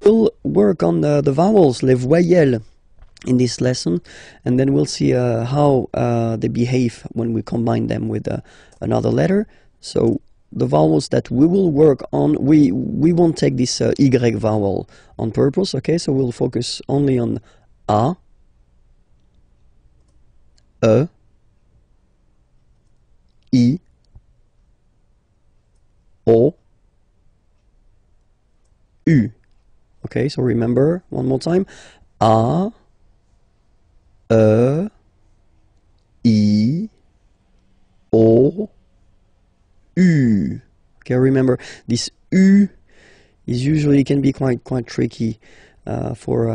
We'll work on the vowels, les voyelles, in this lesson, and then we'll see how they behave when we combine them with another letter. So the vowels that we will work on, we won't take this Y vowel on purpose, okay? So we'll focus only on A, E, I, O, U. Okay, so remember, one more time. A, E, I, O, U. Okay, remember, this U is usually can be quite tricky for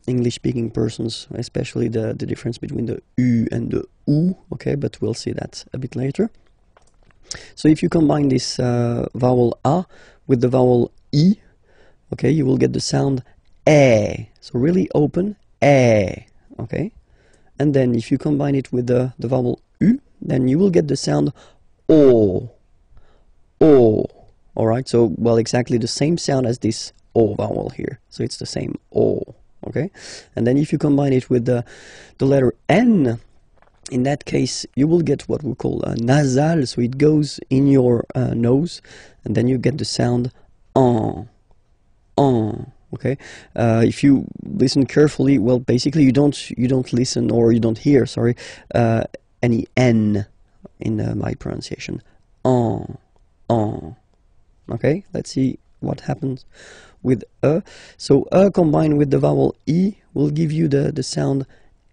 English-speaking persons, especially the difference between the U and the U. Okay, but we'll see that a bit later. So if you combine this vowel A with the vowel I, okay, you will get the sound E. So really open, E. Okay, and then if you combine it with the vowel U, then you will get the sound O. O. All right, so well, exactly the same sound as this O vowel here. So it's the same O. Okay, and then if you combine it with the letter N, in that case, you will get what we call a nasal, so it goes in your nose, and then you get the sound on. Okay, if you listen carefully, well, basically you don't listen, or you don't hear, sorry, any N in my pronunciation. On. Okay, let's see what happens with E. So E combined with the vowel I will give you the sound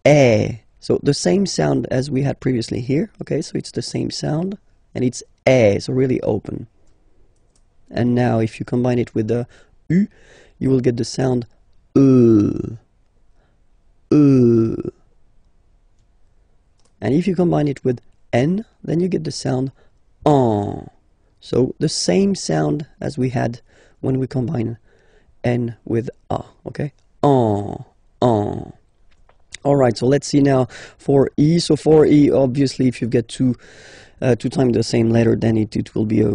E. So the same sound as we had previously here, okay, so it's the same sound, and it's E, so really open. And now if you combine it with the U, you will get the sound And if you combine it with N, then you get the sound En. So the same sound as we had when we combine N with A, okay? En. Alright, so let's see now for E. So for E, obviously, if you get two times the same letter, then it will be a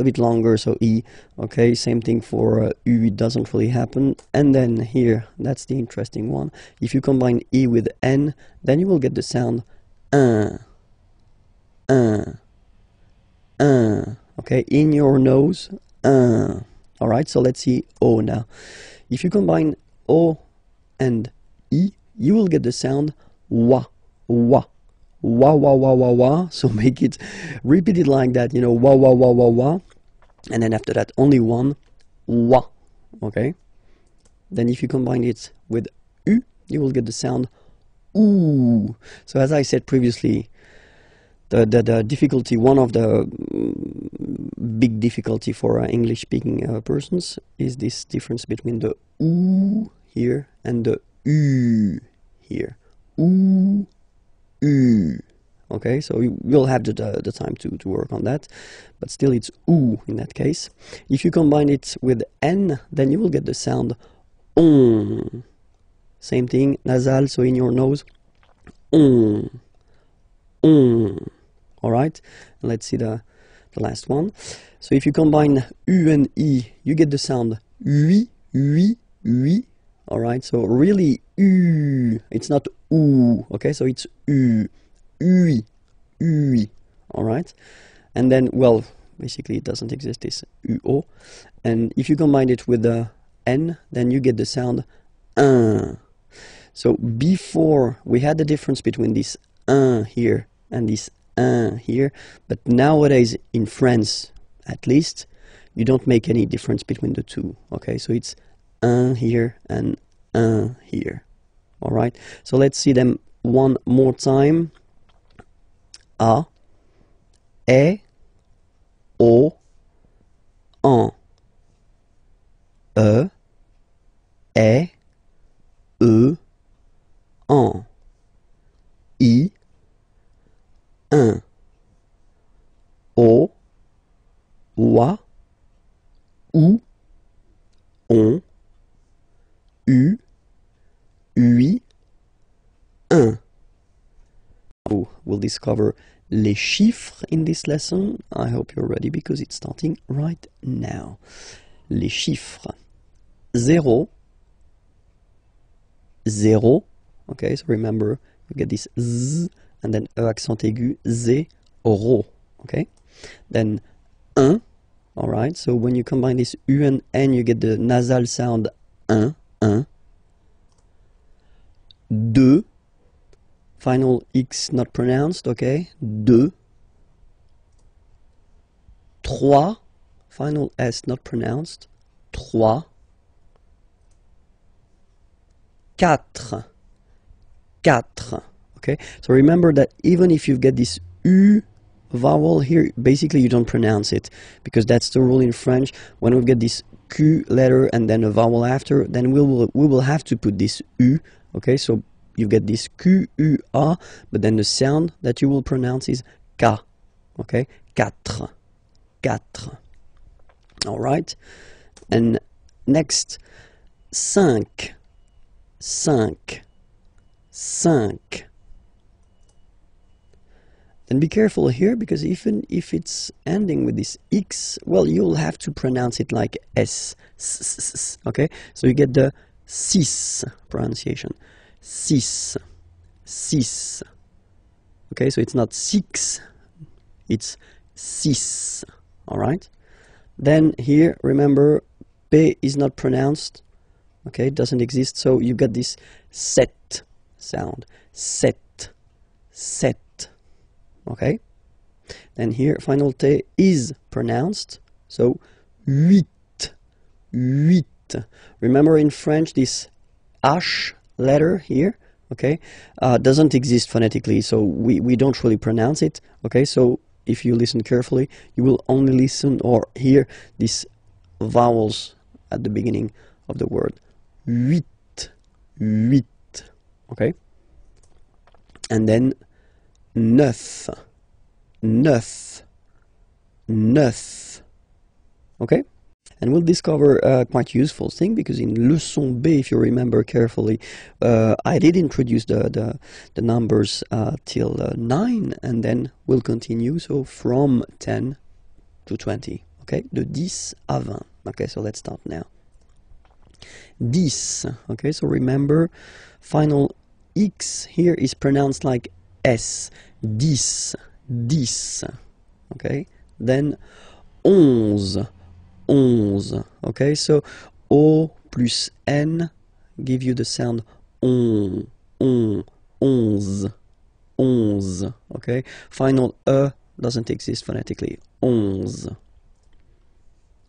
bit longer, so E. Okay, same thing for U, it doesn't really happen. And then here, that's the interesting one. If you combine E with N, then you will get the sound okay, in your nose, Alright, so let's see O now. If you combine O and E, you will get the sound wa. So repeat it like that, you know, wa. And then after that, only one, wa. Okay? Then if you combine it with U, you will get the sound oo. So as I said previously, the difficulty, one of the big difficulty for English-speaking persons is this difference between the oo here and the U here. Ooh, okay, so you'll have the time to work on that, but still it's ooh in that case. If you combine it with N, then you will get the sound on. Same thing, nasal, so in your nose, on. Alright, let's see the last one. So if you combine U and I, you get the sound oui. Alright, so really U, it's not oo, okay, so it's U, alright, and then, well, basically it doesn't exist, this UO, and if you combine it with the N, then you get the sound So before, we had the difference between this here and this here, but nowadays in France, at least, you don't make any difference between the two, okay, so it's here and here. All right, so let's see them one more time. A, E, O, en. E, E, en. I, un. O, oua, ou, on. U, ui, un. We'll discover les chiffres in this lesson. I hope you're ready because it's starting right now. Les chiffres. zéro, zéro. Okay, so remember, you get this z, and then e accent aigu, zéro. Okay, then un. All right, so when you combine this u and n, you get the nasal sound un, un. Deux, final x not pronounced, okay, deux. Trois, final s not pronounced, trois. Quatre, quatre, okay. So remember that even if you get this u vowel here, basically you don't pronounce it, because that's the rule in French. When we get this q letter and then a vowel after, then we will have to put this u. Okay, so you get this q, u, a, but then the sound that you will pronounce is k. Okay, quatre, quatre. All right, and next, cinq, cinq, cinq. And be careful here, because even if it's ending with this x, well, you'll have to pronounce it like s, okay? So you get the six pronunciation, six, six. Okay, so it's not six, it's six, all right? Then here, remember, p is not pronounced, okay, it doesn't exist, so you get this set sound, set, set. Okay, then here final T is pronounced, so huit, huit. Remember in French this H letter here, okay, doesn't exist phonetically, so we don't really pronounce it. Okay, so if you listen carefully, you will only listen or hear these vowels at the beginning of the word. Huit, huit. Okay, and then neuf, neuf, neuf. Okay, and we'll discover a quite useful thing, because in leçon B, if you remember carefully, I did introduce the numbers till 9, and then we'll continue, so from 10 to 20. Okay, de 10 à 20. Okay, so let's start now. 10. Okay, so remember, final X here is pronounced like S, 10, 10, okay, then 11, 11, okay, so O plus N give you the sound on, 11, 11, okay, final E doesn't exist phonetically, 11,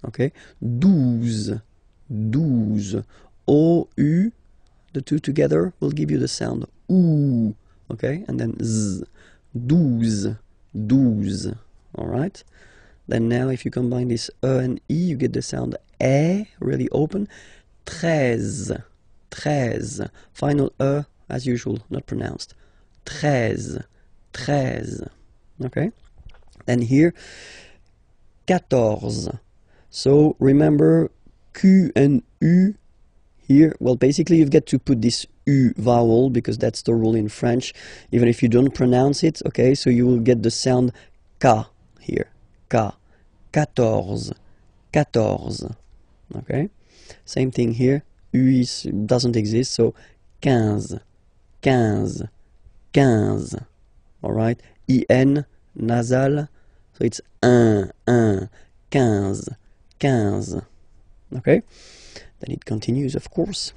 okay, 12, 12, O, U, the two together will give you the sound OO. Okay, and then z, douze, douze, all right? Then now if you combine this e and e, you get the sound e, really open, treize, treize, final e, as usual, not pronounced, treize, treize, okay? Then here, quatorze, so remember q and u here, well, basically you get to put this U vowel, because that's the rule in French, even if you don't pronounce it, okay, so you will get the sound K here, K, quatorze, quatorze, okay, same thing here, U doesn't exist, so quinze, quinze, quinze, all right, IN, nasal, so it's un, quinze, quinze, okay, then it continues, of course.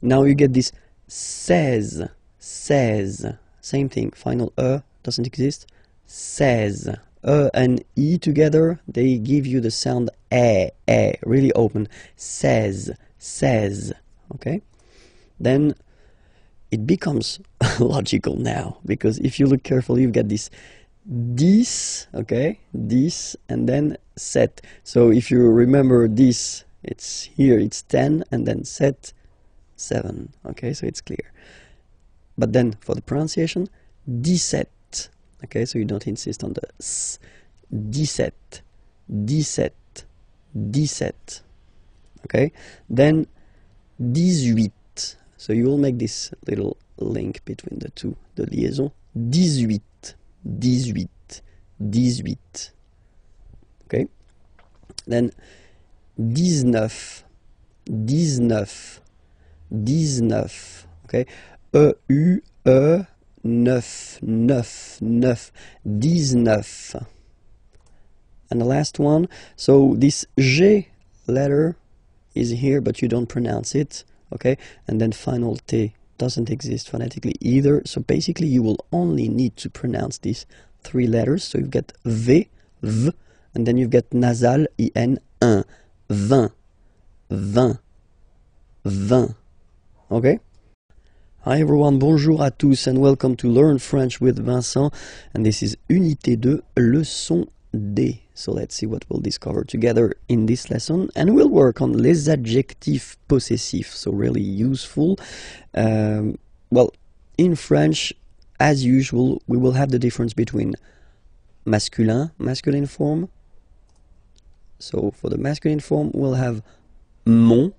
Now you get this seize, seize, same thing, final E doesn't exist, seize, E and E together, they give you the sound E, really open, seize, seize, okay? Then it becomes logical now, because if you look carefully, you get this dix, okay, dix, and then sept. So if you remember this, it's here, it's 10, and then sept, 7, okay, so it's clear. But then for the pronunciation, 17, okay, so you don't insist on the s, 17, 17, 17, okay, then 18, so you will make this little link between the two, the liaison, 18, 18, 18, okay, then 19, 19. 19. Okay? E-U-E 9. 9. 9. 19. And the last one, so this G letter is here, but you don't pronounce it, okay? And then final T doesn't exist phonetically either. So basically, you will only need to pronounce these three letters. So you get V, V, and then you get nasal, I-N, un. 20. 20. 20. Okay? Hi everyone, bonjour à tous, and welcome to Learn French with Vincent. And this is Unité 2, leçon D. So let's see what we'll discover together in this lesson, and we'll work on les adjectifs possessifs, so really useful. Well, in French, as usual, we will have the difference between masculine form. So for the masculine form, we'll have mon,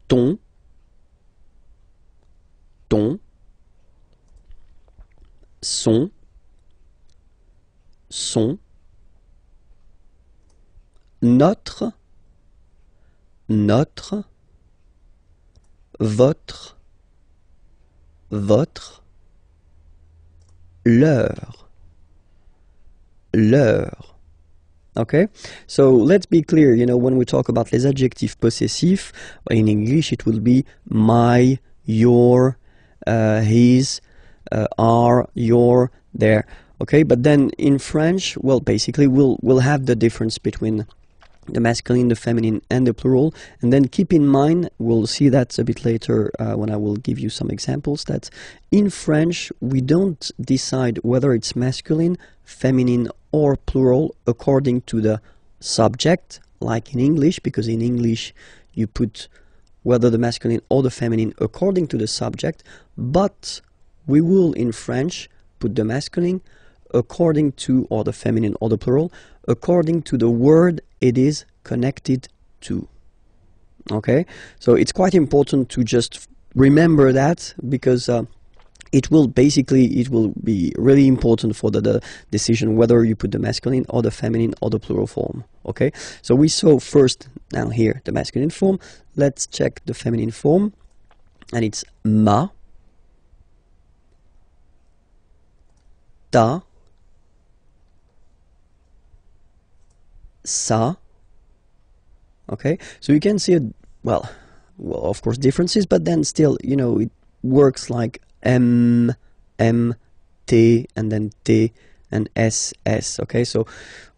ton, son, notre, votre, leur. Okay, so let's be clear, you know, when we talk about les adjectifs possessifs, in English it will be my, your, his, are, your, their. Okay, but then in French, well, basically we'll have the difference between the masculine, the feminine, and the plural. And then keep in mind, we'll see that a bit later when I will give you some examples, that in French we don't decide whether it's masculine, feminine, or plural according to the subject, like in English, because in English you put whether the masculine or the feminine according to the subject, but we will in French put the masculine according to, or the feminine or the plural, according to the word it is connected to. Okay, so it's quite important to just remember that, because it will be really important for the decision whether you put the masculine or the feminine or the plural form. Okay, so we saw first now here the masculine form. Let's check the feminine form, and it's ma, ta, sa. Okay, so you can see well, of course differences, but then still, you know, it works like M, T, and then T, and S. Okay, so,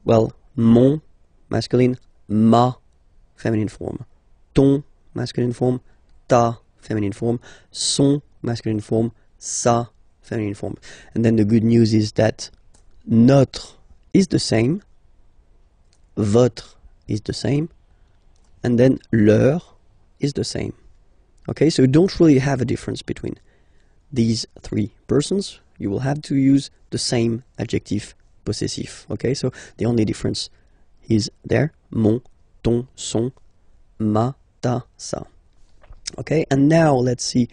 well, mon, masculine, ma, feminine form, ton, masculine form, ta, feminine form, son, masculine form, sa, feminine form. And then the good news is that notre is the same, votre is the same, and then leur is the same. Okay, so you don't really have a difference between these three persons. You will have to use the same adjective possessive. Okay, so the only difference is there: mon, ton, son, ma, ta, sa. Okay, and now let's see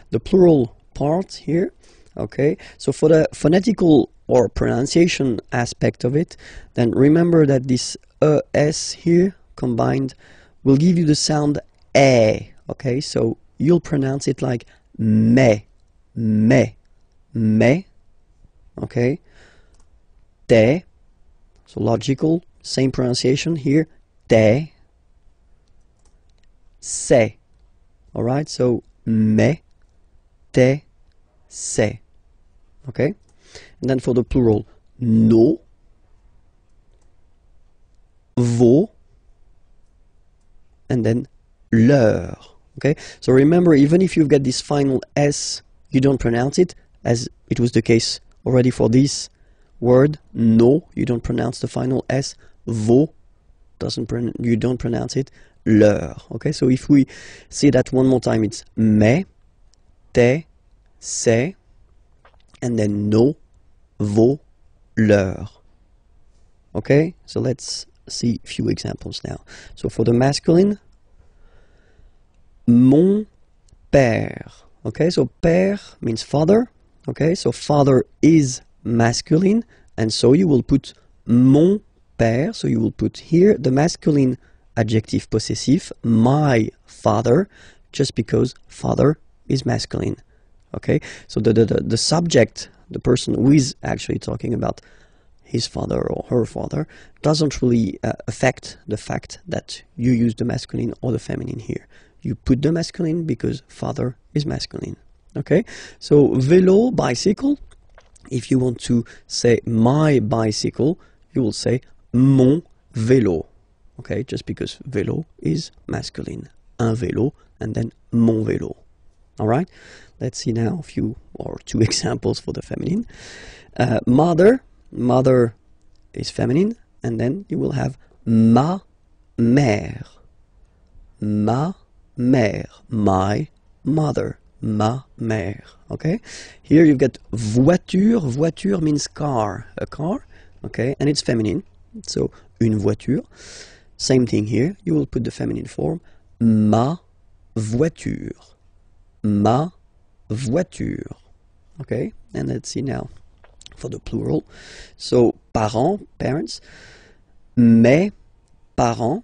the plural part here. Okay, so for the phonetical or pronunciation aspect of it, then remember that this es here combined will give you the sound e. Okay, so you'll pronounce it like me, okay, te, so logical, same pronunciation here, te, se, alright, so me, te, se, okay, and then for the plural, no, vos, and then leur. Okay, so remember, even if you've got this final S, you don't pronounce it, as it was the case already for this word, no, you don't pronounce the final S, vos, you don't pronounce it, leur. Okay, so if we say that one more time, it's me, te, se, and then no, vos, leur. Okay, so let's see a few examples now. So for the masculine, mon père. Okay, so père means father. Okay, so father is masculine, and so you will put mon père. So you will put here the masculine adjective possessive, my father, just because father is masculine. Okay, so the subject, the person who is actually talking about his father or her father, doesn't really affect the fact that you use the masculine or the feminine here. You put the masculine because father is masculine. Okay, so vélo, bicycle. If you want to say my bicycle, you will say mon vélo. Okay, just because vélo is masculine. Un vélo and then mon vélo. All right, let's see now a few or two examples for the feminine. Mother, mother is feminine, and then you will have ma mère. Ma mère, my mother. Ma mère, okay? Here you've got voiture. Voiture means car, a car, okay? And it's feminine, so une voiture. Same thing here, you will put the feminine form, ma voiture. Ma voiture, okay? And let's see now for the plural. So parents, parents, mes parents,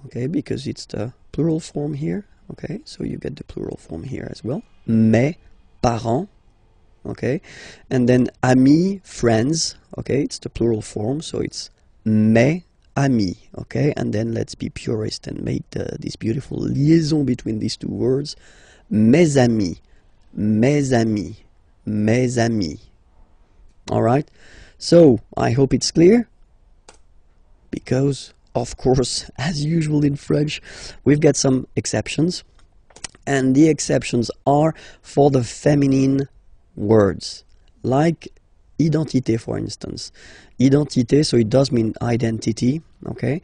okay? Because it's the plural form here, okay? So you get the plural form here as well. Mes parents, okay? And then amis, friends, okay? It's the plural form, so it's mes amis, okay? And then let's be purist and make this beautiful liaison between these two words. Mes amis, mes amis, mes amis. All right? So, I hope it's clear, because, of course, as usual in French, we've got some exceptions. And the exceptions are for the feminine words, like identité, for instance. Identité, so it does mean identity, okay?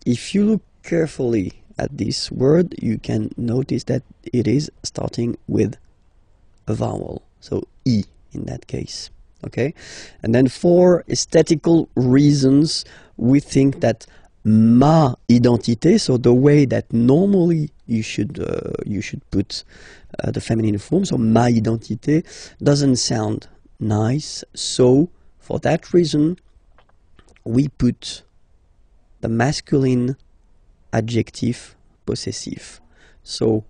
If you look carefully at this word, you can notice that it is starting with a vowel, so I in that case, okay? And then for aesthetical reasons, we think that ma identité, so the way that normally you should put the feminine form, so ma identité, doesn't sound nice. So for that reason, we put the masculine adjective possessive. So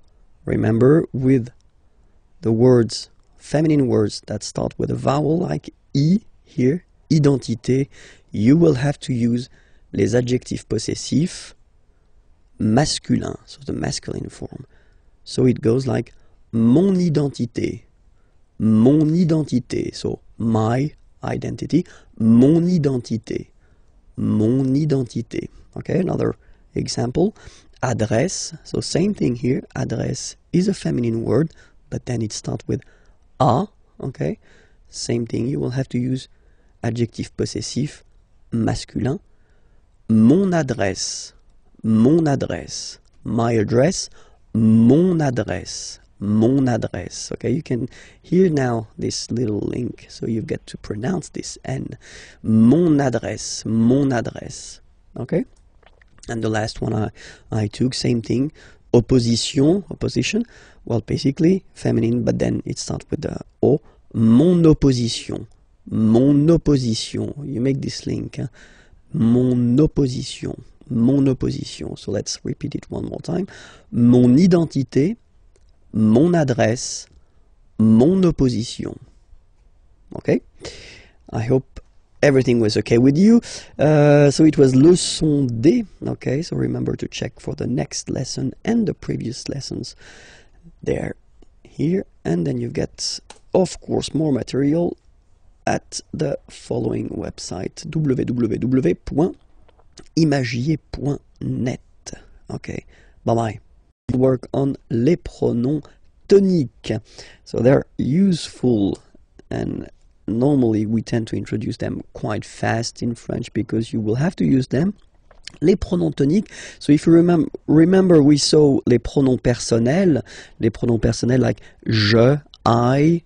remember, with the words, feminine words that start with a vowel like I here, identité, you will have to use les adjectifs possessifs masculins, so the masculine form. So it goes like mon identité, so my identity, mon identité, mon identité. Okay, another example, adresse, so same thing here, adresse is a feminine word, but then it starts with a, okay, same thing, you will have to use adjectif possessif masculin. Mon adresse, my address, mon adresse, okay? You can hear now this little link, so you've got to pronounce this N. Mon adresse, okay? And the last one I took, same thing, opposition, well, basically feminine, but then it starts with the O. Mon opposition, you make this link, huh? Mon opposition. So let's repeat it one more time. Mon identité, mon adresse, mon opposition. Okay? I hope everything was okay with you. So it was leçon D. Okay, so remember to check for the next lesson and the previous lessons there, here. And then you get, of course, more material at the following website, www.imagier.net. Okay, bye-bye. Work on les pronoms toniques. So they're useful, and normally we tend to introduce them quite fast in French because you will have to use them. Les pronoms toniques, so if you remember we saw les pronoms personnels like je, I,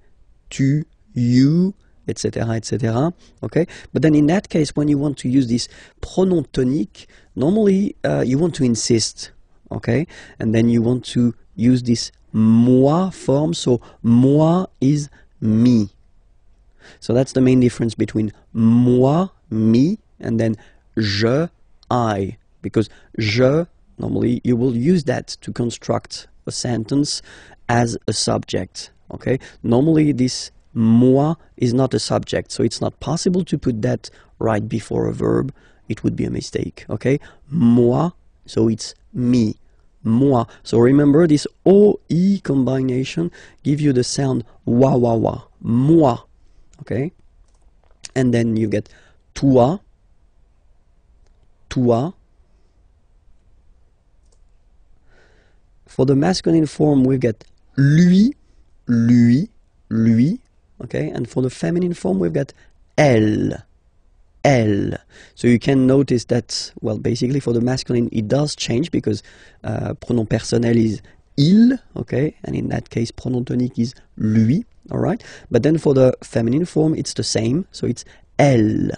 tu, you, etc., etc. Okay, but then in that case, when you want to use this pronom tonique, normally you want to insist, okay, and then you want to use this moi form. So moi is me. So that's the main difference between moi, me, and then je, I, because je, normally you will use that to construct a sentence as a subject, okay? Normally this moi is not a subject, so it's not possible to put that right before a verb. It would be a mistake, okay? Moi, so it's me, moi. So remember this OE combination give you the sound wa wa wa, moi, okay? And then you get toi, toi. For the masculine form, we get lui, lui, lui, okay? And for the feminine form, we've got elle, elle. So you can notice that, well, basically for the masculine, it does change because pronom personnel is il, okay? And in that case, pronom tonique is lui, all right? But then for the feminine form, it's the same, so it's elle,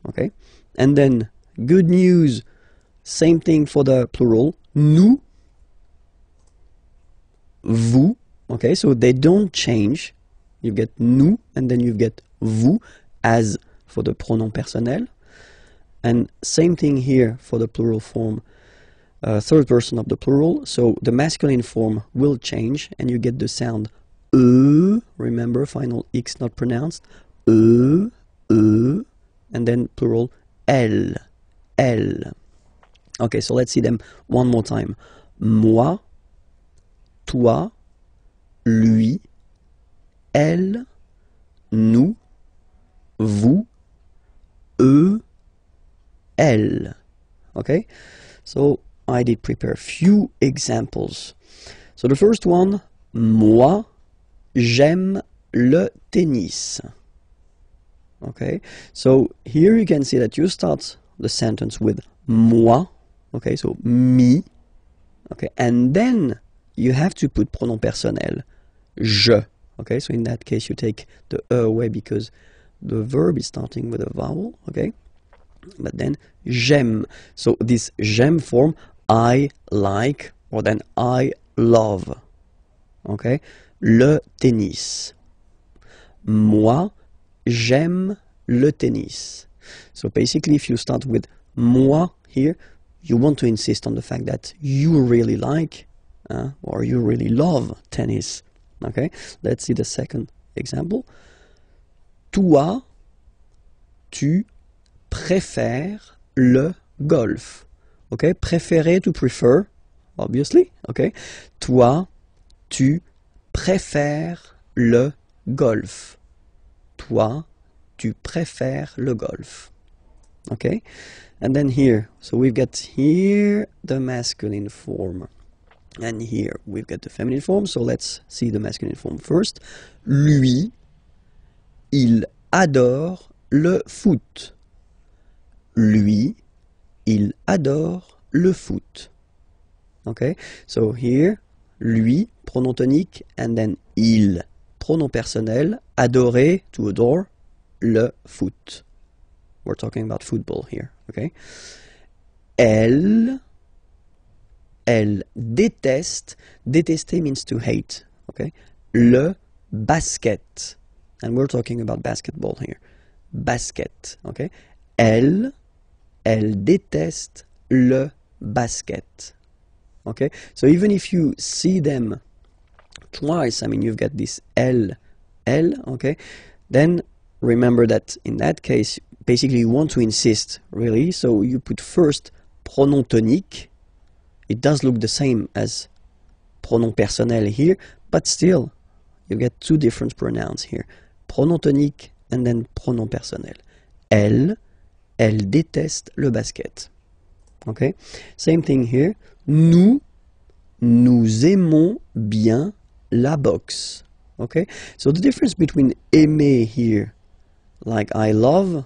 okay? And then, good news, same thing for the plural, nous, vous, okay? So they don't change. You get nous, and then you get vous, as for the pronom personnel. And same thing here for the plural form, third person of the plural. So the masculine form will change, and you get the sound remember, final X not pronounced, and then plural, elle, elle. Okay, so let's see them one more time. Moi, toi, lui, elle, nous, vous, eux, elle. Okay, so I did prepare a few examples. So the first one, moi, j'aime le tennis. Okay, so here you can see that you start the sentence with moi, okay, so me, okay, and then you have to put pronom personnel, je, okay, so in that case you take the away because the verb is starting with a vowel, okay, but then j'aime, so this j'aime form, I like, or then I love, okay, le tennis. Moi, j'aime le tennis. So basically if you start with moi here, you want to insist on the fact that you really like or you really love tennis. Okay, let's see the second example. Toi, tu préfères le golf. Okay, préférer, to prefer, obviously. Okay, toi, tu préfères le golf. Toi, tu préfères le golf. Okay, and then here, so we've got here the masculine form, and here we've got the feminine form. So let's see the masculine form first. Lui, il adore le foot. Lui, il adore le foot. Okay, so here, lui, pronom tonique, and then il, pronom personnel, adorer, to adore, le foot. We're talking about football here, okay? Elle déteste, détester means to hate, okay? Le basket, and we're talking about basketball here. Basket, okay? Elle déteste le basket, okay? So even if you see them twice, I mean, you've got this elle, okay? Then remember that in that case, basically you want to insist, really, so you put first pronom tonique. It does look the same as pronom personnel here, but still, you get two different pronouns here. Pronom tonique and then pronom personnel. Elle déteste le basket. Okay? Same thing here. Nous aimons bien la boxe. Okay? So the difference between aimer here, like I love,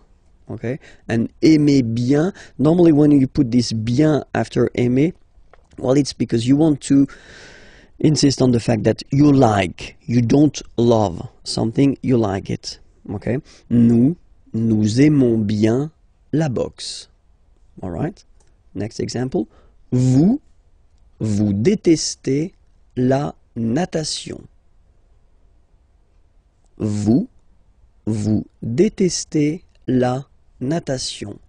okay, and aimer bien, normally when you put this bien after aimer, well, it's because you want to insist on the fact that you like, you don't love something, you like it, okay? Nous aimons bien la boxe. All right? Next example. Vous détestez la natation. Vous détestez la natation.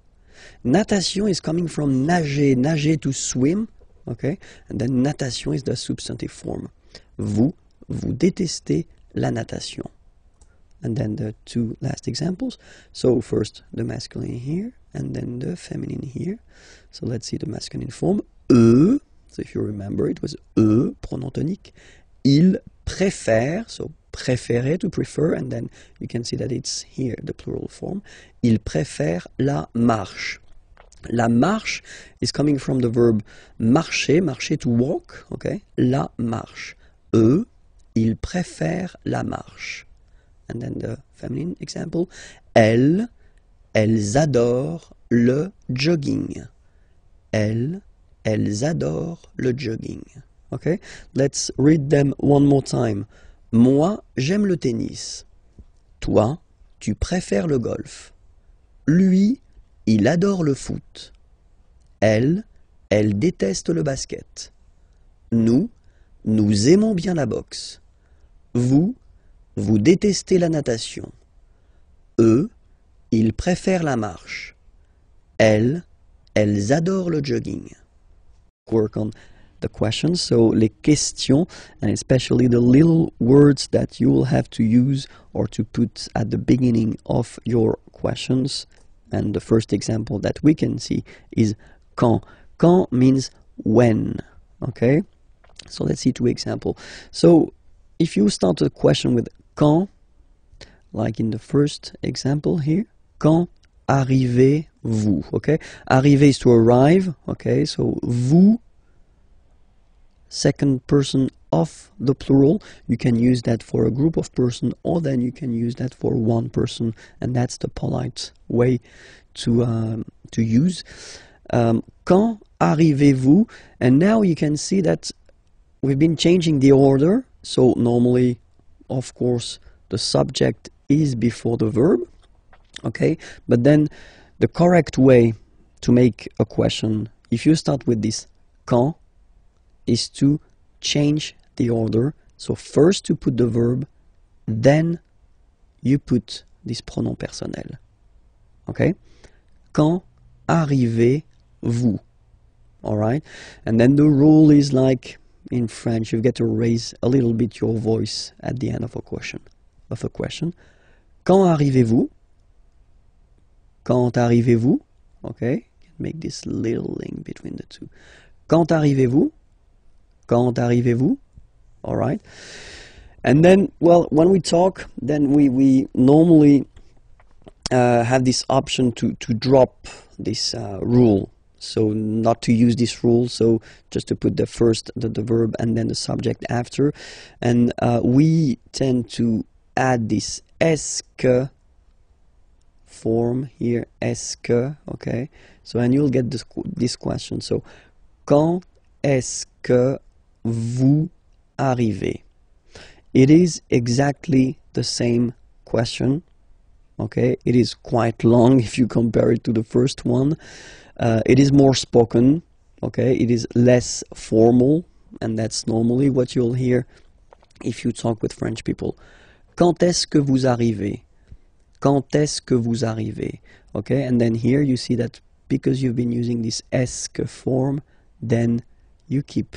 Natation is coming from nager, nager to swim, okay? And then natation is the substantive form. Vous détestez la natation. And then the two last examples. So first the masculine here, and then the feminine here. So let's see the masculine form. Eux, so if you remember, it was eux, pronom tonique. Ils préfèrent, so préférer, to prefer, and then you can see that it's here, the plural form. Ils préfèrent la marche. La marche is coming from the verb marcher, marcher to walk, okay? La marche. Eux, ils préfèrent la marche. And then the feminine example. Elles adorent le jogging. Elles adorent le jogging. Okay? Let's read them one more time. Moi, j'aime le tennis. Toi, tu préfères le golf. Lui, il adore le foot. Elle déteste le basket. Nous aimons bien la boxe. Vous détestez la natation. Eux, ils préfèrent la marche. Elles adorent le jogging. Work on the questions, so les questions, and especially the little words that you will have to use or to put at the beginning of your questions. And the first example that we can see is quand. Quand means when, okay? So let's see two examples. So if you start a question with quand, like in the first example here, quand arrivez-vous, okay? Arriver is to arrive, okay? So vous, second person of the plural, you can use that for a group of person, or then you can use that for one person, and that's the polite way to use. Quand arrivez-vous? And now you can see that we've been changing the order. So normally, of course, the subject is before the verb, okay? But then the correct way to make a question, if you start with this quand, is to change the order. So first you put the verb, then you put this pronom personnel. Okay? Quand arrivez-vous? Alright? And then the rule is like in French, you get to raise a little bit your voice at the end of a question. Quand arrivez-vous? Quand arrivez-vous? Okay? Make this little link between the two. Quand arrivez-vous? Quand arrivez-vous? All right. And then, well, when we talk, then we normally have this option to drop this rule. So not to use this rule, so just to put the first, the verb, and then the subject after. And we tend to add this est-ce que form here, est-ce que, okay? So, and you'll get this question. So, quand est-ce que vous arrivez? It is exactly the same question, okay? It is quite long if you compare it to the first one. It is more spoken, okay? It is less formal, and that's normally what you'll hear if you talk with French people. Quand est-ce que vous arrivez? Quand est-ce que vous arrivez? Okay, and then here you see that because you've been using this est-ce que form, then you keep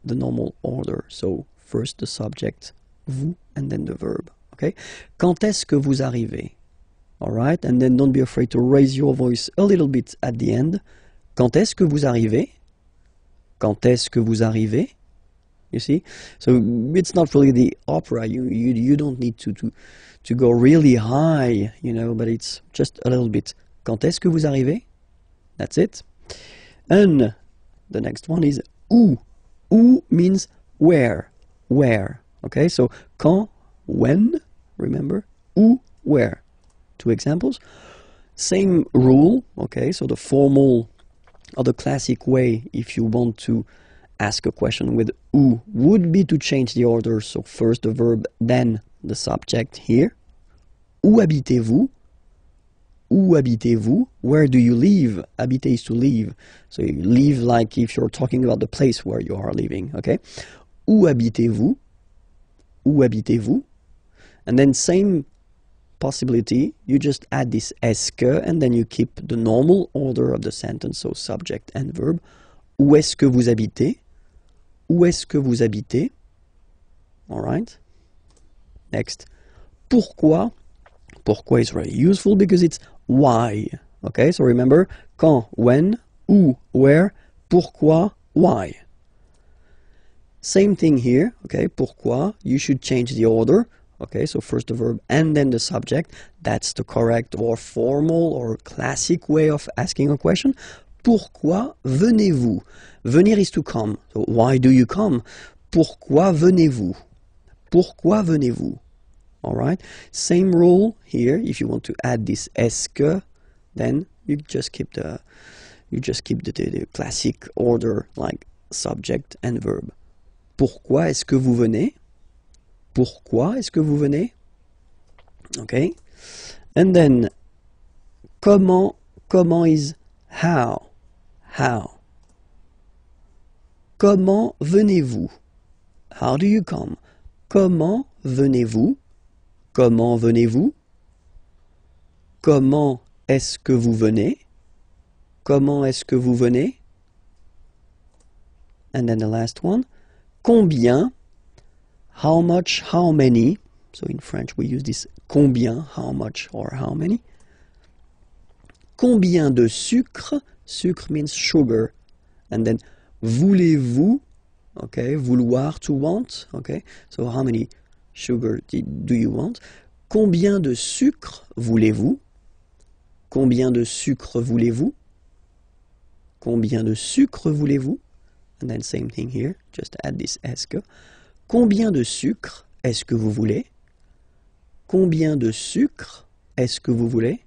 the normal order. So first the subject, vous, and then the verb. Okay? Quand est-ce que vous arrivez? All right, and then don't be afraid to raise your voice a little bit at the end. Quand est-ce que vous arrivez? Quand est-ce que vous arrivez? You see? So it's not really the opera. You don't need to go really high, you know, but it's just a little bit. Quand est-ce que vous arrivez? That's it. And the next one is où. Où means where. Where. Okay, so quand, when, remember? Où, where. Two examples. Same rule, okay, so the formal or the classic way, if you want to ask a question with où, would be to change the order. So first the verb, then the subject here. Où habitez-vous? Où habitez-vous? Where do you live? Habiter is to live. So you live like if you're talking about the place where you are living, okay? Où habitez-vous? Où habitez-vous? And then same possibility, you just add this est que and then you keep the normal order of the sentence, so subject and verb. Où est-ce que vous habitez? Où est-ce que vous habitez? Alright. Next. Pourquoi? Pourquoi is very useful because it's why. Okay, so remember, quand, when, où, where, pourquoi, why. Same thing here, okay, pourquoi, you should change the order. Okay, so first the verb and then the subject. That's the correct or formal or classic way of asking a question. Pourquoi venez-vous? Venir is to come. So why do you come? Pourquoi venez-vous? Pourquoi venez-vous? Alright, same rule here. If you want to add this est que, then you just keep the classic order like subject and verb. Pourquoi est-ce que vous venez? Pourquoi est-ce que vous venez? Okay. And then comment is how. How. Comment venez-vous? How do you come? Comment venez-vous? Comment venez-vous? Comment est-ce que vous venez? Comment est-ce que vous venez? And then the last one. Combien? How much, how many? So in French we use this combien, how much or how many. Combien de sucre? Sucre means sugar. And then voulez-vous? Okay, vouloir, to want. Okay, so how many sugar do you want? Combien de sucre voulez-vous? Combien de sucre voulez-vous? Combien de sucre voulez-vous? And then same thing here, just add this est que. Combien de sucre est-ce que vous voulez? Combien de sucre est-ce que vous voulez?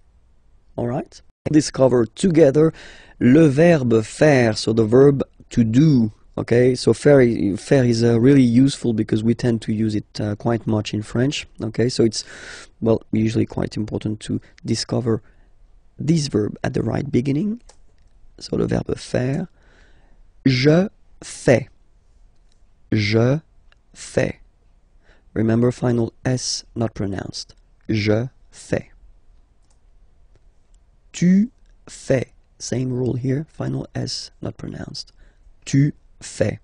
Alright. Discover together le verbe faire, so the verb to do. Okay, so faire is really useful because we tend to use it quite much in French. Okay, so it's, well, usually quite important to discover this verb at the right beginning. So le verbe faire. Je fais. Je fais. Remember, final S not pronounced. Je fais. Tu fais. Same rule here, final S not pronounced. Tu fais.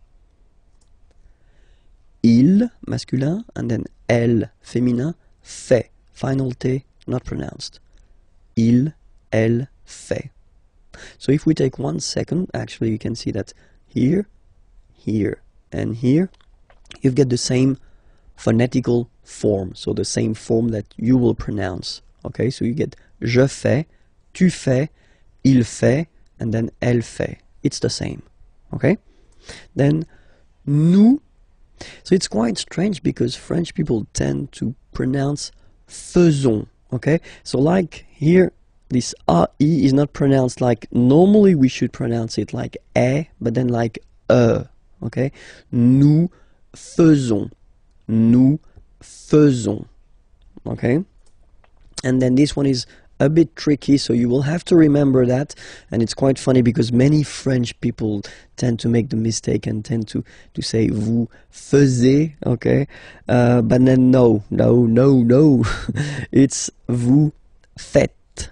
Il, masculin, and then elle, féminin, fait. Final T not pronounced. Il, elle, fait. So if we take 1 second, actually you can see that here, here, and here, you get the same phonetical form, so the same form that you will pronounce. Okay, so you get je fais, tu fais, il fait, and then elle fait. It's the same. Okay? Then nous. So it's quite strange because French people tend to pronounce faisons. Okay? So like here, this AE is not pronounced like normally we should pronounce it like E, but then like E. Okay? Nous faisons. Nous faisons. Okay? And then this one is a bit tricky, so you will have to remember that. And it's quite funny because many French people tend to make the mistake and tend to say vous faisiez, okay? But then no. It's vous faites.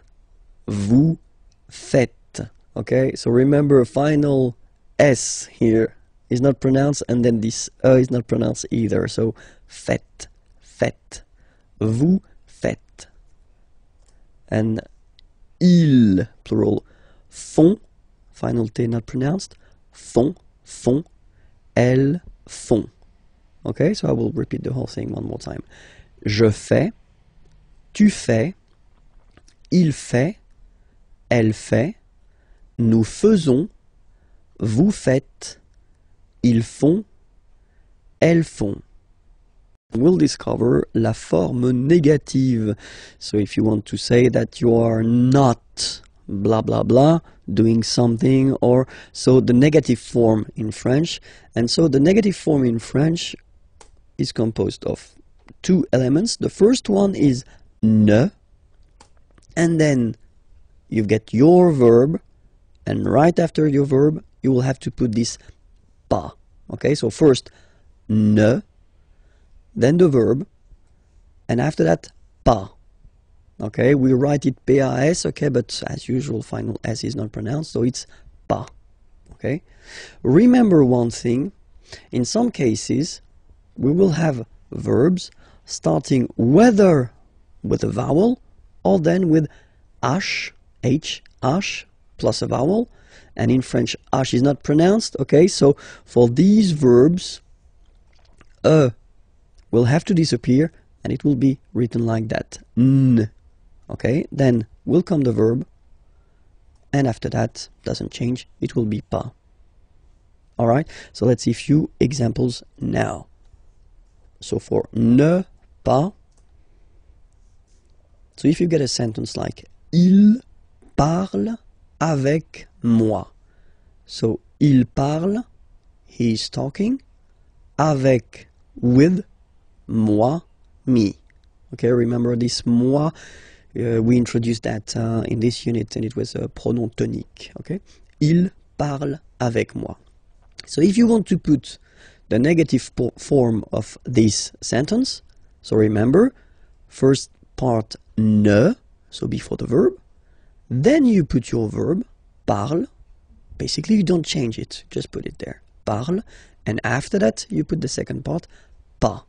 Vous faites. Okay? So remember, final S here is not pronounced, and then this is not pronounced either. So faites, faites. Vous faites. And ils, plural, font, final T not pronounced, font, font, elles font. Okay, so I will repeat the whole thing one more time. Je fais, tu fais, il fait, elle fait, nous faisons, vous faites, ils font, elles font. We'll discover la forme négative. So if you want to say that you are not blah blah blah doing something, or so the negative form in French. And so the negative form in French is composed of 2 elements. The first one is ne, and then you get your verb, and right after your verb you will have to put this pas. Okay, so first ne, then the verb, and after that pas. Okay, we write it PAS, okay, but as usual, final S is not pronounced, so it's pas. Okay, remember one thing, in some cases, we will have verbs starting whether with a vowel or then with H, H plus a vowel, and in French, H is not pronounced, okay, so for these verbs, will have to disappear, and it will be written like that, N, okay, then will come the verb, and after that, doesn't change, it will be pas. Alright, so let's see a few examples now. So for ne pas, so if you get a sentence like il parle avec moi. So il parle, he is talking, avec, with, moi, me. Okay, remember this moi, we introduced that in this unit and it was a pronom tonique. Okay, il parle avec moi. So if you want to put the negative form of this sentence, so remember, first part ne, so before the verb, then you put your verb, parle, basically you don't change it, just put it there, parle, and after that you put the second part, pas,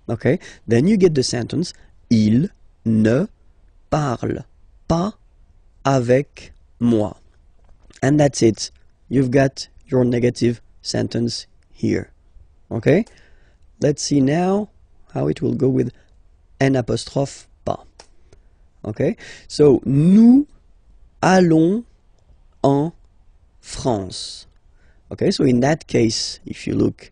okay? Then you get the sentence, il ne parle pas avec moi. And that's it, you've got your negative sentence here, okay? Let's see now how it will go with N apostrophe pas. Okay, so nous allons en France. Okay, so in that case, if you look,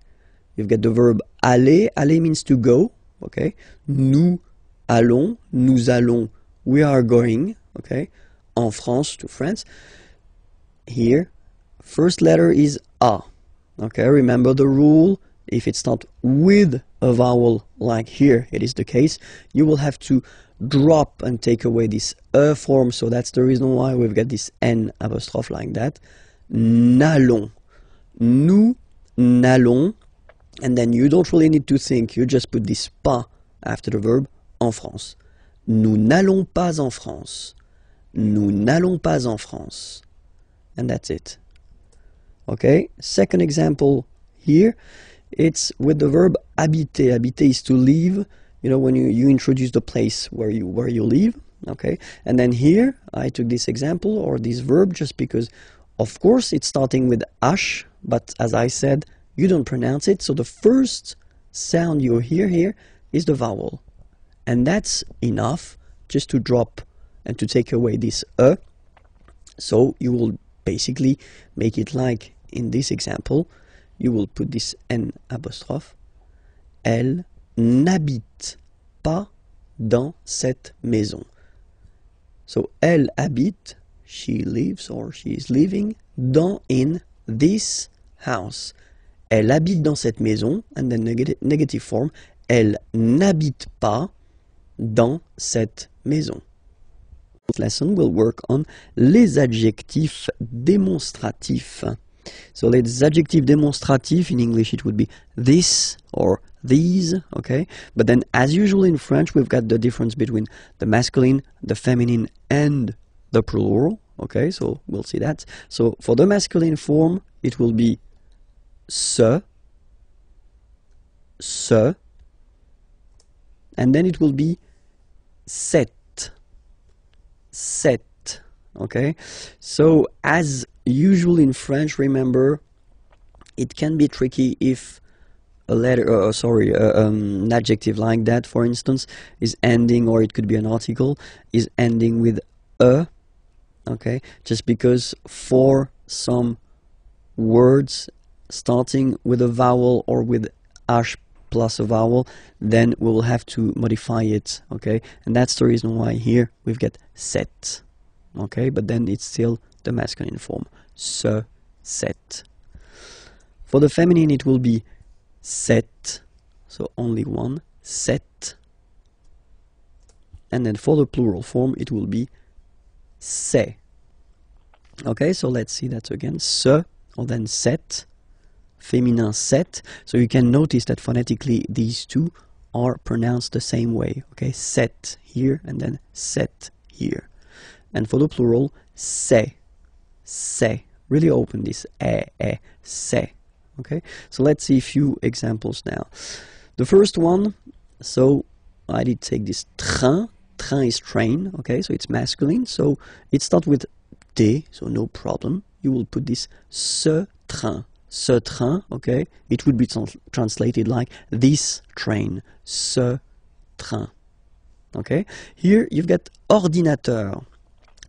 you've got the verb aller. Aller means to go. Okay, nous allons, we are going. Okay, en France, to France. Here, first letter is A. Okay, remember the rule. If it's not with a vowel, like here it is the case, you will have to drop and take away this form, so that's the reason why we've got this N apostrophe like that. N'allons. Nous n'allons. And then you don't really need to think, you just put this pas after the verb, en France. Nous n'allons pas en France. Nous n'allons pas en France. And that's it. Okay, second example here. It's with the verb habiter. Habiter is to live. You know, when you introduce the place where you live. Okay, and then here I took this example or this verb just because, of course, it's starting with H, but as I said, you don't pronounce it. So the first sound you hear here is the vowel, and that's enough just to drop and to take away this e. So you will basically make it like in this example. You will put this N apostrophe. Elle n'habite pas dans cette maison. So, elle habite, she lives or she is living, in this house. Elle habite dans cette maison, and then negative form. Elle n'habite pas dans cette maison. This lesson will work on les adjectifs démonstratifs. So les adjectifs démonstratifs, in English it would be this or these, okay? But then as usual in French, we've got the difference between the masculine, the feminine, and the plural, okay? So we'll see that. So for the masculine form, it will be ce, and then it will be cette, okay? So as usual in French, remember, it can be tricky if a letter, an adjective like that, for instance, is ending, or it could be an article, is ending with a, okay? Just because for some words starting with a vowel or with H plus a vowel, then we will have to modify it, okay? And that's the reason why here we've got cette, okay? But then it's still the masculine form, ce, cette. For the feminine, it will be cette, so only one, cette. And then for the plural form, it will be c'est. Okay, so let's see that again. Ce, or then cette, féminin cette. So you can notice that phonetically these two are pronounced the same way. Okay, set here and then set here. And for the plural, c'est. Really open this c'est. Okay, so let's see a few examples now. The first one, so I did take this train. Train is train, okay, so it's masculine, so it starts with T, so no problem. You will put this ce train, okay, it would be translated like this train, ce train, okay. Here you've got ordinateur,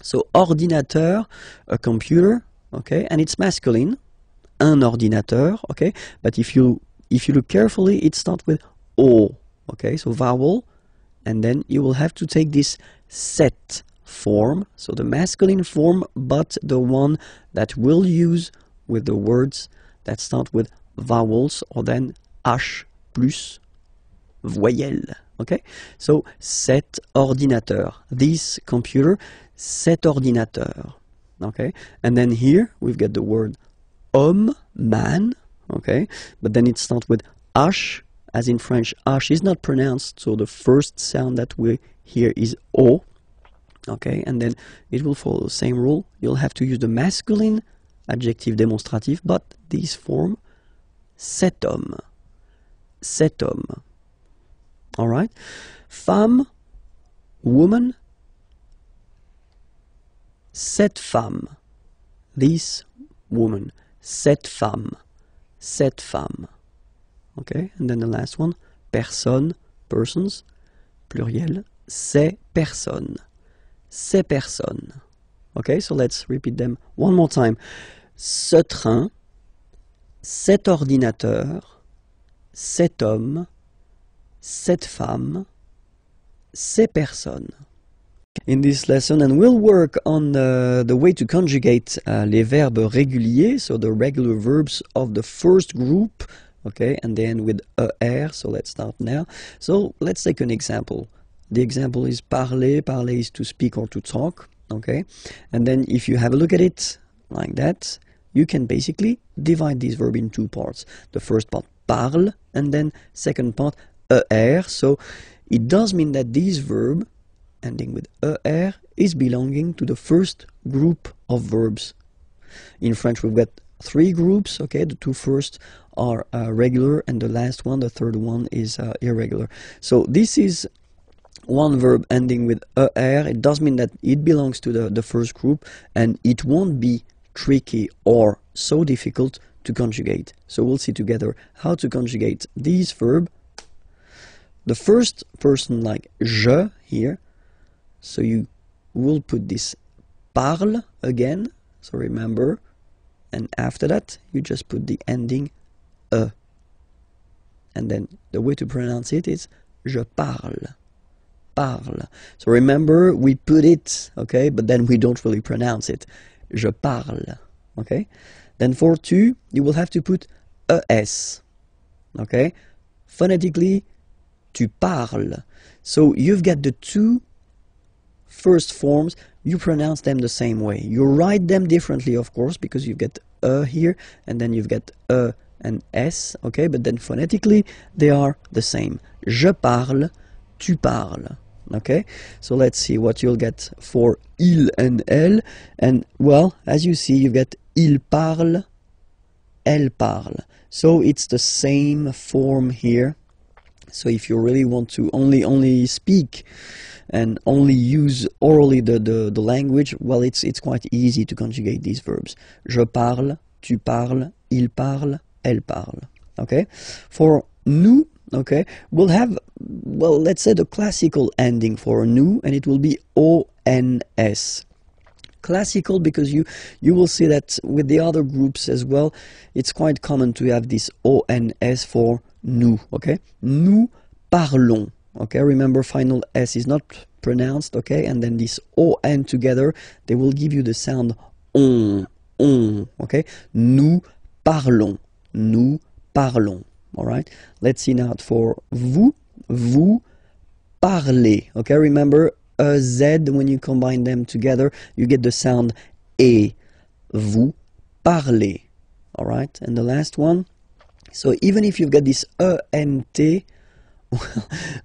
so ordinateur, a computer, okay, and it's masculine, un ordinateur, okay, but if you look carefully, it starts with O, okay, so vowel, and then you will have to take this set form, so the masculine form, but the one that we'll use with the words that start with vowels, or then H plus voyelle, okay? So, cet ordinateur, this computer, cet ordinateur, okay? And then here, we've got the word homme, man, okay? But then it starts with H, as in French, H is not pronounced, so the first sound that we hear is O, okay, and then it will follow the same rule. You'll have to use the masculine adjective démonstratif, but this form, cet homme, alright? Femme, woman, cette femme, this woman, cette femme, okay, and then the last one, personne, persons, pluriel, ces personnes, okay, so let's repeat them one more time. Ce train, cet ordinateur, cet homme, cette femme, ces personnes. In this lesson, and we'll work on the way to conjugate les verbes réguliers, so the regular verbs of the first group, okay, and then with er, so let's start now. So let's take an example. The example is parler. Parler is to speak or to talk, okay? And then if you have a look at it like that, you can basically divide this verb in two parts. The first part, parle, and then second part, er. So it does mean that this verb, ending with er, is belonging to the first group of verbs. In French, we've got three groups, okay? The two first are regular, and the last one, the third one, is irregular. So this is one verb ending with er. It does mean that it belongs to the first group, and it won't be tricky or so difficult to conjugate. So we'll see together how to conjugate this verb. The first person, like je here, so you will put this parle again, so remember, and after that you just put the ending e, and then the way to pronounce it is je parle. So remember, we put it, okay, but then we don't really pronounce it. Je parle, okay? Then for tu, you will have to put es, okay? Phonetically, tu parles. So you've got the two first forms, you pronounce them the same way. You write them differently, of course, because you've got here, and then you've got and s, okay? But then phonetically, they are the same. Je parle, tu parles. Okay, so let's see what you'll get for il and elle. And well, as you see, you've got il parle, elle parle. So it's the same form here. So if you really want to only speak and only use orally the language, well, it's quite easy to conjugate these verbs. Je parle, tu parles, il parle, elle parle. Okay, for nous, okay, we'll have, well, let's say the classical ending for nous, and it will be ons. Classical because you will see that with the other groups as well, it's quite common to have this ons for nous, okay? Nous parlons, okay? Remember, final s is not pronounced, okay? And then this on together, they will give you the sound on, okay? Nous parlons, all right? Let's see now for vous parlez, okay? Remember, a z, when you combine them together, you get the sound e. Vous parlez, all right? And the last one, so even if you've got this ent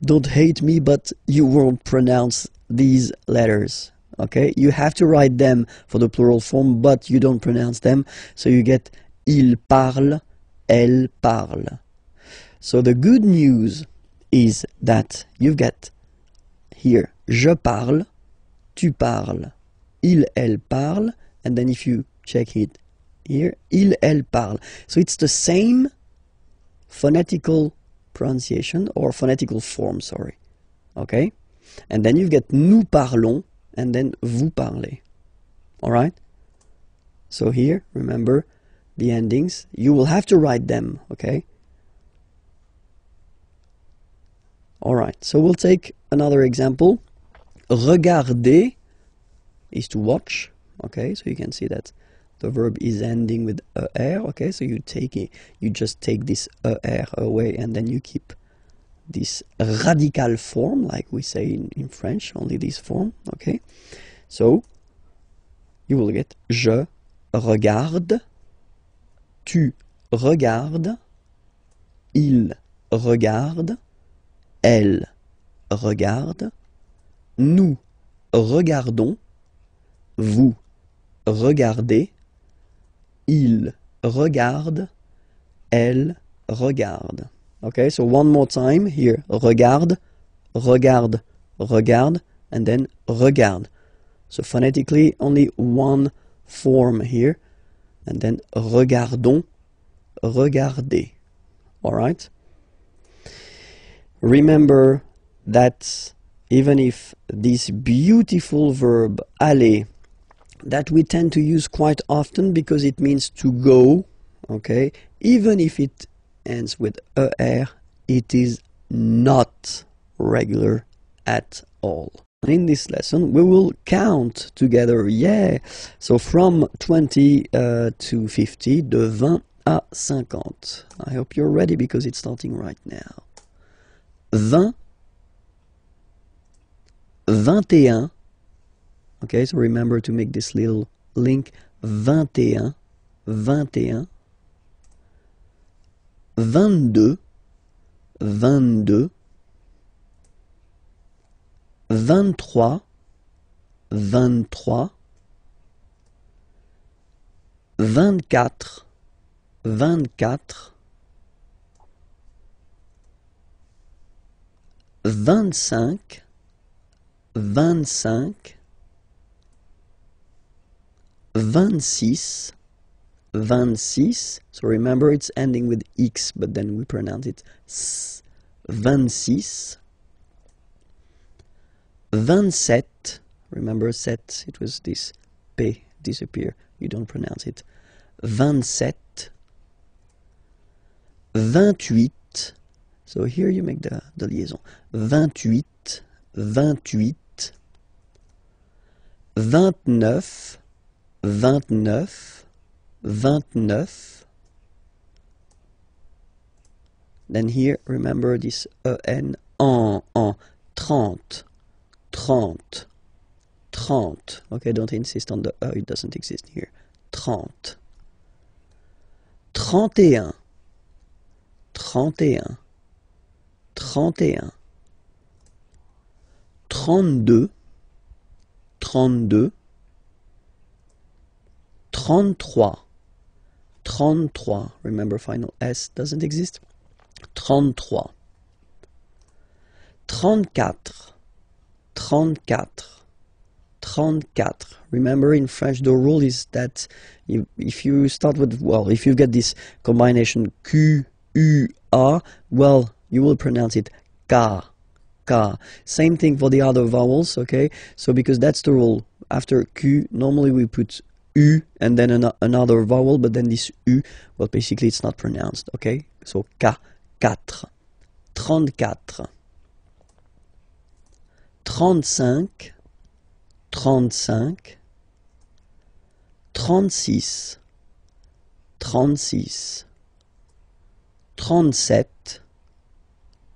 Don't hate me, but you won't pronounce these letters. Okay, you have to write them for the plural form, but you don't pronounce them. So you get il parle, elle parle. So the good news is that you've got here je parle, tu parles, il, elle parle, and then if you check it here, il, elle parle. So it's the same phonetical pronunciation or phonetical form, sorry. Okay? And then you've got nous parlons and then vous parlez. Alright? So here, remember the endings. You will have to write them, okay? Alright, so we'll take another example. Regarder is to watch, okay? So you can see that the verb is ending with er, okay? So you take it, you just take this er away and then you keep this radical form, like we say in French, only this form, okay? So you will get je regarde, tu regardes, il regarde, elle regarde, nous regardons, vous regardez, il regarde, elle regarde. Okay, so one more time here. Regarde, regarde, regarde, and then regarde. So phonetically, only one form here. And then regardons, regardez. Alright? Remember that even if this beautiful verb aller, that we tend to use quite often because it means to go, okay, even if it ends with er, it is not regular at all. In this lesson, we will count together, yeah. So from 20 to 50, de 20 à 50. I hope you're ready because it's starting right now. 20, 21. Okay, so remember to make this little link. 21, 21. 22, 22. 23, 23. 24, 24. 25, 25. 26, 26. So remember it's ending with X, but then we pronounce it S. 26. 27. Remember set, it was this P disappear. You don't pronounce it. 27. 28. So here you make the liaison. 28, 28. 29, 29, 29. Then here, remember this en, 30, 30, 30. Okay, don't insist on the it doesn't exist here. 30. 31, 31, 31. 32, 32. 33, 33. Remember final S doesn't exist. 33. 34, 34. 34. Remember in French the rule is that if you start with, well, if you get this combination Q, U, A, well, you will pronounce it K, K. Same thing for the other vowels, okay? So because that's the rule. After Q, normally we put U and then another vowel, but then this U, well, basically it's not pronounced, okay? So K, 4. 34. 35. 35. 36. 36. 37.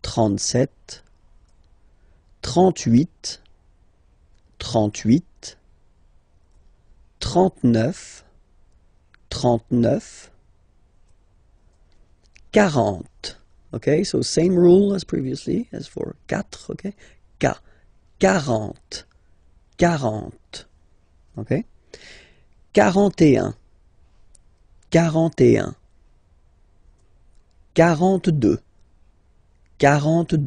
37. 38. 38. 39. 39. 40. Okay, so same rule as previously, as for quatre, okay? K, 40, 40, okay? 41, 41, 42, 42, 43,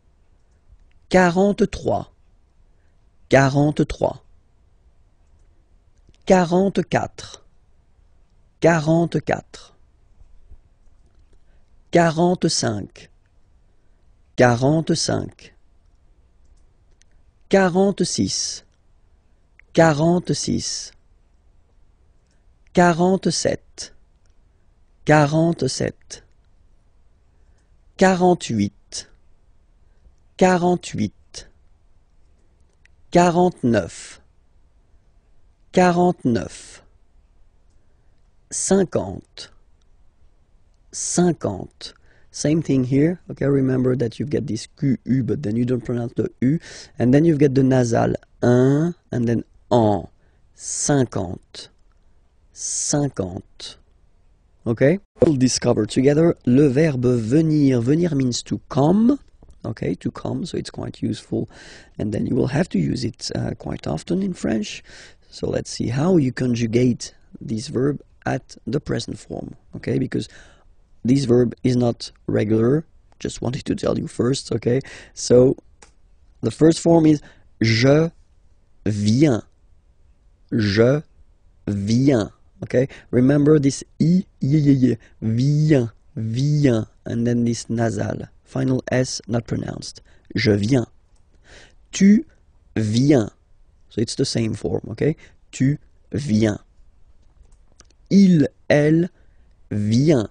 43, 44, 44, 45, 45, 46, 46, 47, 47, 48, 48, 49, 49, 50, 50. Same thing here, okay? Remember that you get this QU, but then you don't pronounce the U. And then you get the nasal, un, and then en. 50, 50. Okay? We'll discover together le verbe venir. Venir means to come, okay? To come, so it's quite useful. And then you will have to use it quite often in French. So let's see how you conjugate this verb at the present form, okay? Because this verb is not regular. Just wanted to tell you first, okay? So the first form is je viens. Je viens, okay? Remember this I, viens, viens, and then this nasal, final S not pronounced. Je viens. Tu viens. So it's the same form, okay? Tu viens. Il, elle, vient.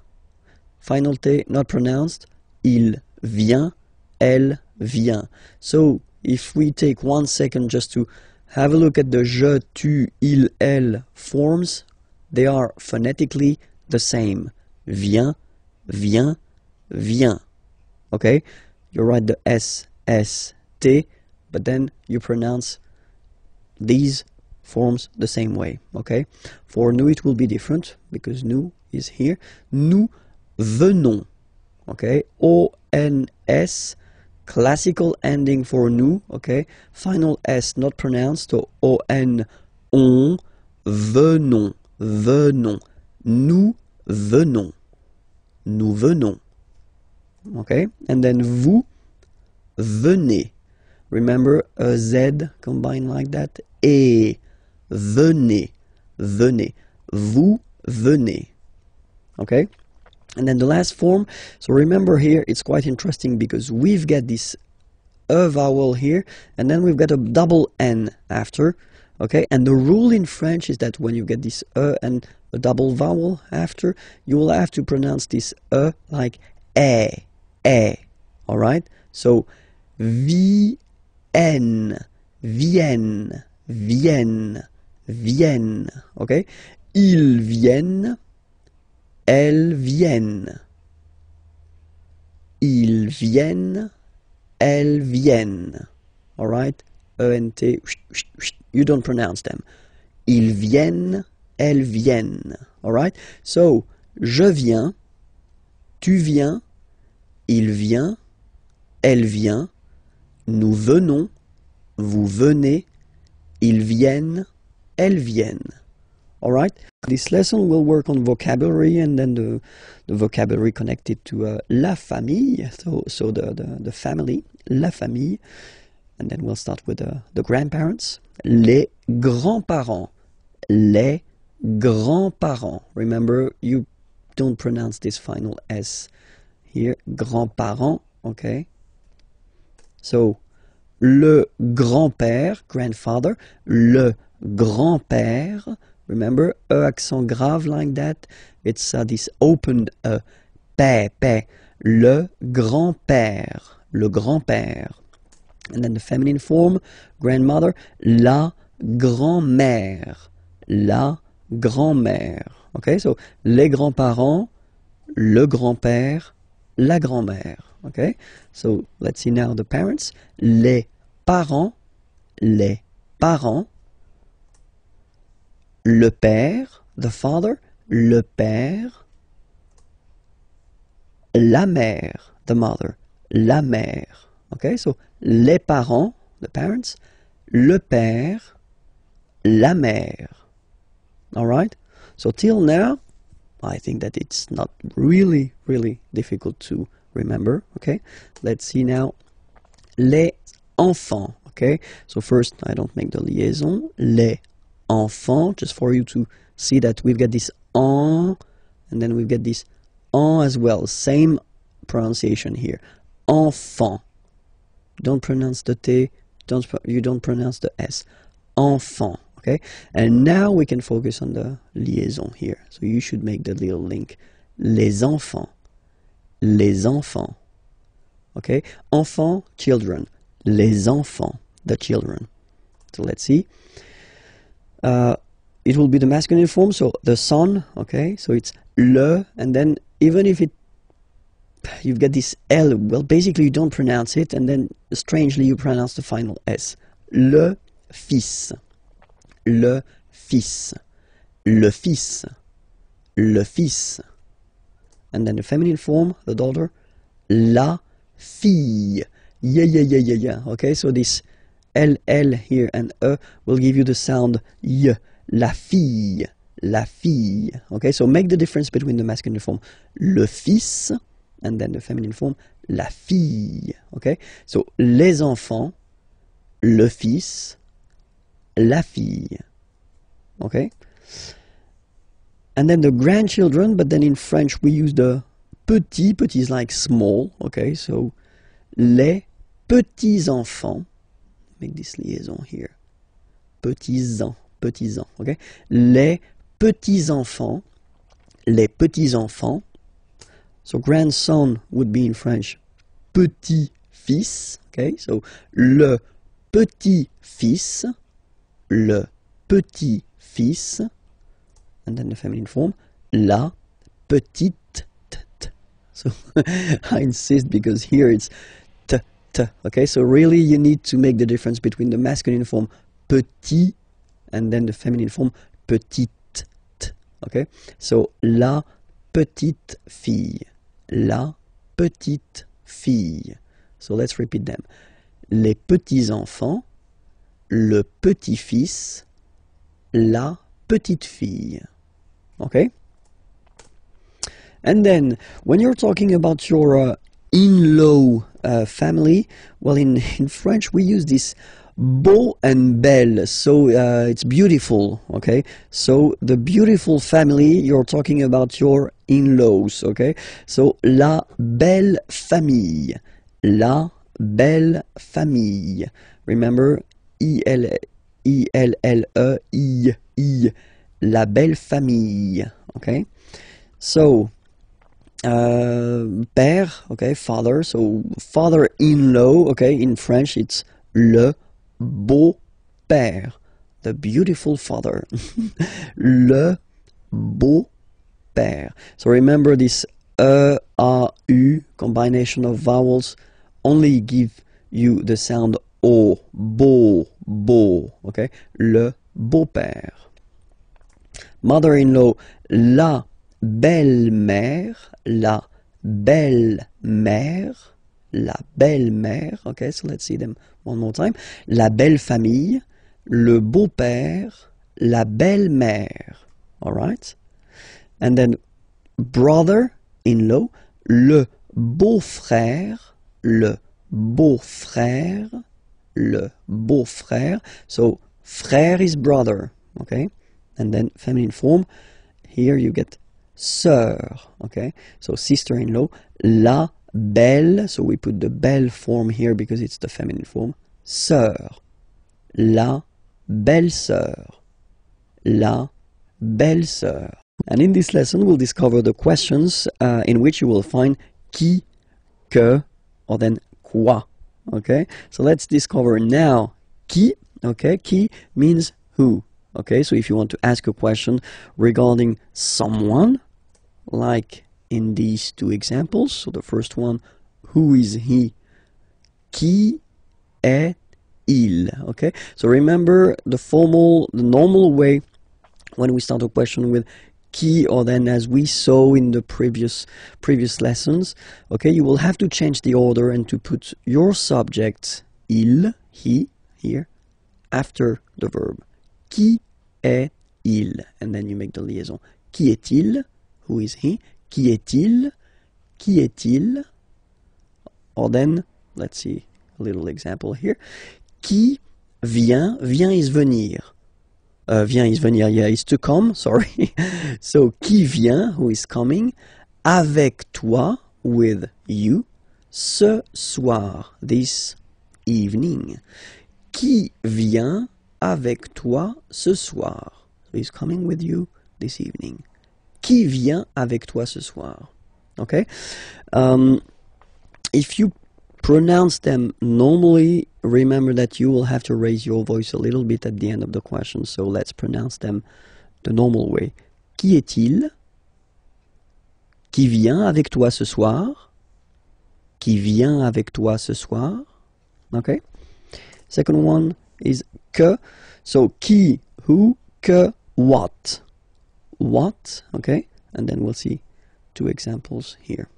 Final T not pronounced. Il vient, elle vient. So if we take 1 second just to have a look at the je, tu, il, elle forms, they are phonetically the same. Vient, vient, vient. Okay? You write the S, S, T, but then you pronounce these forms the same way. Okay? For nous it will be different because nous is here. Nous venons. Okay? O-N-S, classical ending for nous. Okay? Final S not pronounced. So O-N, on, venons, venons. Nous venons. Nous venons. Okay? And then vous venez. Remember a Z combined like that. Et venez, venez. Vous venez. Okay? And then the last form. So remember here, it's quite interesting because we've got this E vowel here, and then we've got a double N after. Okay? And the rule in French is that when you get this E and a double vowel after, you will have to pronounce this E like E, E. Alright? So, vienne, vienne, vienne, vienne. Okay? Ils viennent. Elles viennent. Ils viennent. Elles viennent. All right? E-N-T. You don't pronounce them. Ils viennent. Elles viennent. All right? So, je viens. Tu viens. Il vient. Elle vient. Nous venons. Vous venez. Ils viennent. Elles viennent. All right? This lesson will work on vocabulary and then the vocabulary connected to la famille, so the family, la famille. And then we'll start with the grandparents. Les grands-parents. Les grands-parents. Remember, you don't pronounce this final S here. Grands-parents, okay? So, le grand-père, grandfather. Le grand-père. Remember, E accent grave like that. It's this opened pè, pè. Le grand-père. Le grand-père. And then the feminine form, grandmother. La grand-mère. La grand-mère. Okay, so les grands-parents, le grand-père, la grand-mère. Okay, so let's see now the parents. Les parents. Les parents. Le père, the father, le père. la mère, the mother, la mère. Okay, so les parents, the parents, le père, la mère. All right, so till now, I think that it's not really difficult to remember. Okay, let's see now. Les enfants. Okay, so first I don't make the liaison. Les enfants, just for you to see that we've got this en, and then we've got this en as well. Same pronunciation here. Enfant. Don't pronounce the T. You don't pronounce the S. Enfant. Okay, and now we can focus on the liaison here. So you should make the little link. Les enfants. Les enfants. Okay, enfants, children. Les enfants, the children. So let's see. It will be the masculine form, so the son. Okay, so it's le, and then even if you've got this L, well, basically you don't pronounce it, and then strangely you pronounce the final S. Le fils. Le fils. Le fils. Le fils. And then the feminine form, the daughter, la fille. Yeah. Okay, so this L here and E will give you the sound Y. La fille. La fille. Okay, so make the difference between the masculine form, le fils, and then the feminine form, la fille. Okay, so les enfants, le fils, la fille. Okay, and then the grandchildren, but then in French we use the petit. Petit is like small. Okay, so les petits enfants. Make this liaison here. Petits enfants. Okay, les petits enfants. Les petits enfants. So grandson would be in French petit fils. Okay, so le petit fils. Le petit fils, and then the feminine form, la petite. So I insist because here it's t. Okay, so really you need to make the difference between the masculine form petit and then the feminine form petite. Okay, so la petite fille. La petite fille. So let's repeat them. Les petits enfants, le petit-fils, la petite fille. Okay? And then, when you're talking about your in-law family, well, in French we use this beau and belle, so it's beautiful, okay? So, the beautiful family, you're talking about your in-laws, okay? So, la belle famille. La belle famille. Remember, I-L-L-E-I, la belle famille, okay? So, père, okay, father, so father-in-law, okay, in French it's le beau-père, the beautiful father, le beau-père. So remember this E-A-U combination of vowels only give you the sound O, beau, okay? Le beau-père. Mother-in-law, la belle-mère, la belle-mère, la belle-mère, okay? So let's see them one more time. La belle-famille, le beau-père, la belle-mère, all right? And then brother-in-law, le beau-frère, le beau-frère, le beau-frère. So frère is brother, okay? And then feminine form, here you get sœur, okay? So sister-in-law, la belle, so we put the belle form here because it's the feminine form, sœur, la belle-sœur, la belle-sœur. And in this lesson we'll discover the questions in which you will find qui, que, or then quoi, okay? So let's discover now qui, okay? Qui means who, okay? So if you want to ask a question regarding someone, like in these two examples, so the first one, who is he? Qui est-il, okay? So remember the normal way when we start a question with qui, or then as we saw in the previous lessons, okay, you will have to change the order and to put your subject, il, he, here, after the verb. Qui est-il? And then you make the liaison. Qui est-il? Who is he? Qui est-il? Qui est-il? Or then, let's see a little example here. Qui vient? Vient is venir. Vient is venir, yeah, is to come, sorry. So, qui vient, who is coming, avec toi, with you, ce soir, this evening. Qui vient avec toi ce soir? So, he's coming with you this evening. Qui vient avec toi ce soir? Okay? If you pronounce them normally, remember that you will have to raise your voice a little bit at the end of the question. So let's pronounce them the normal way. Qui est-il? Qui vient avec toi ce soir? Qui vient avec toi ce soir? Okay. Second one is que. So qui, who, que, what. What, okay? And then we'll see two examples here.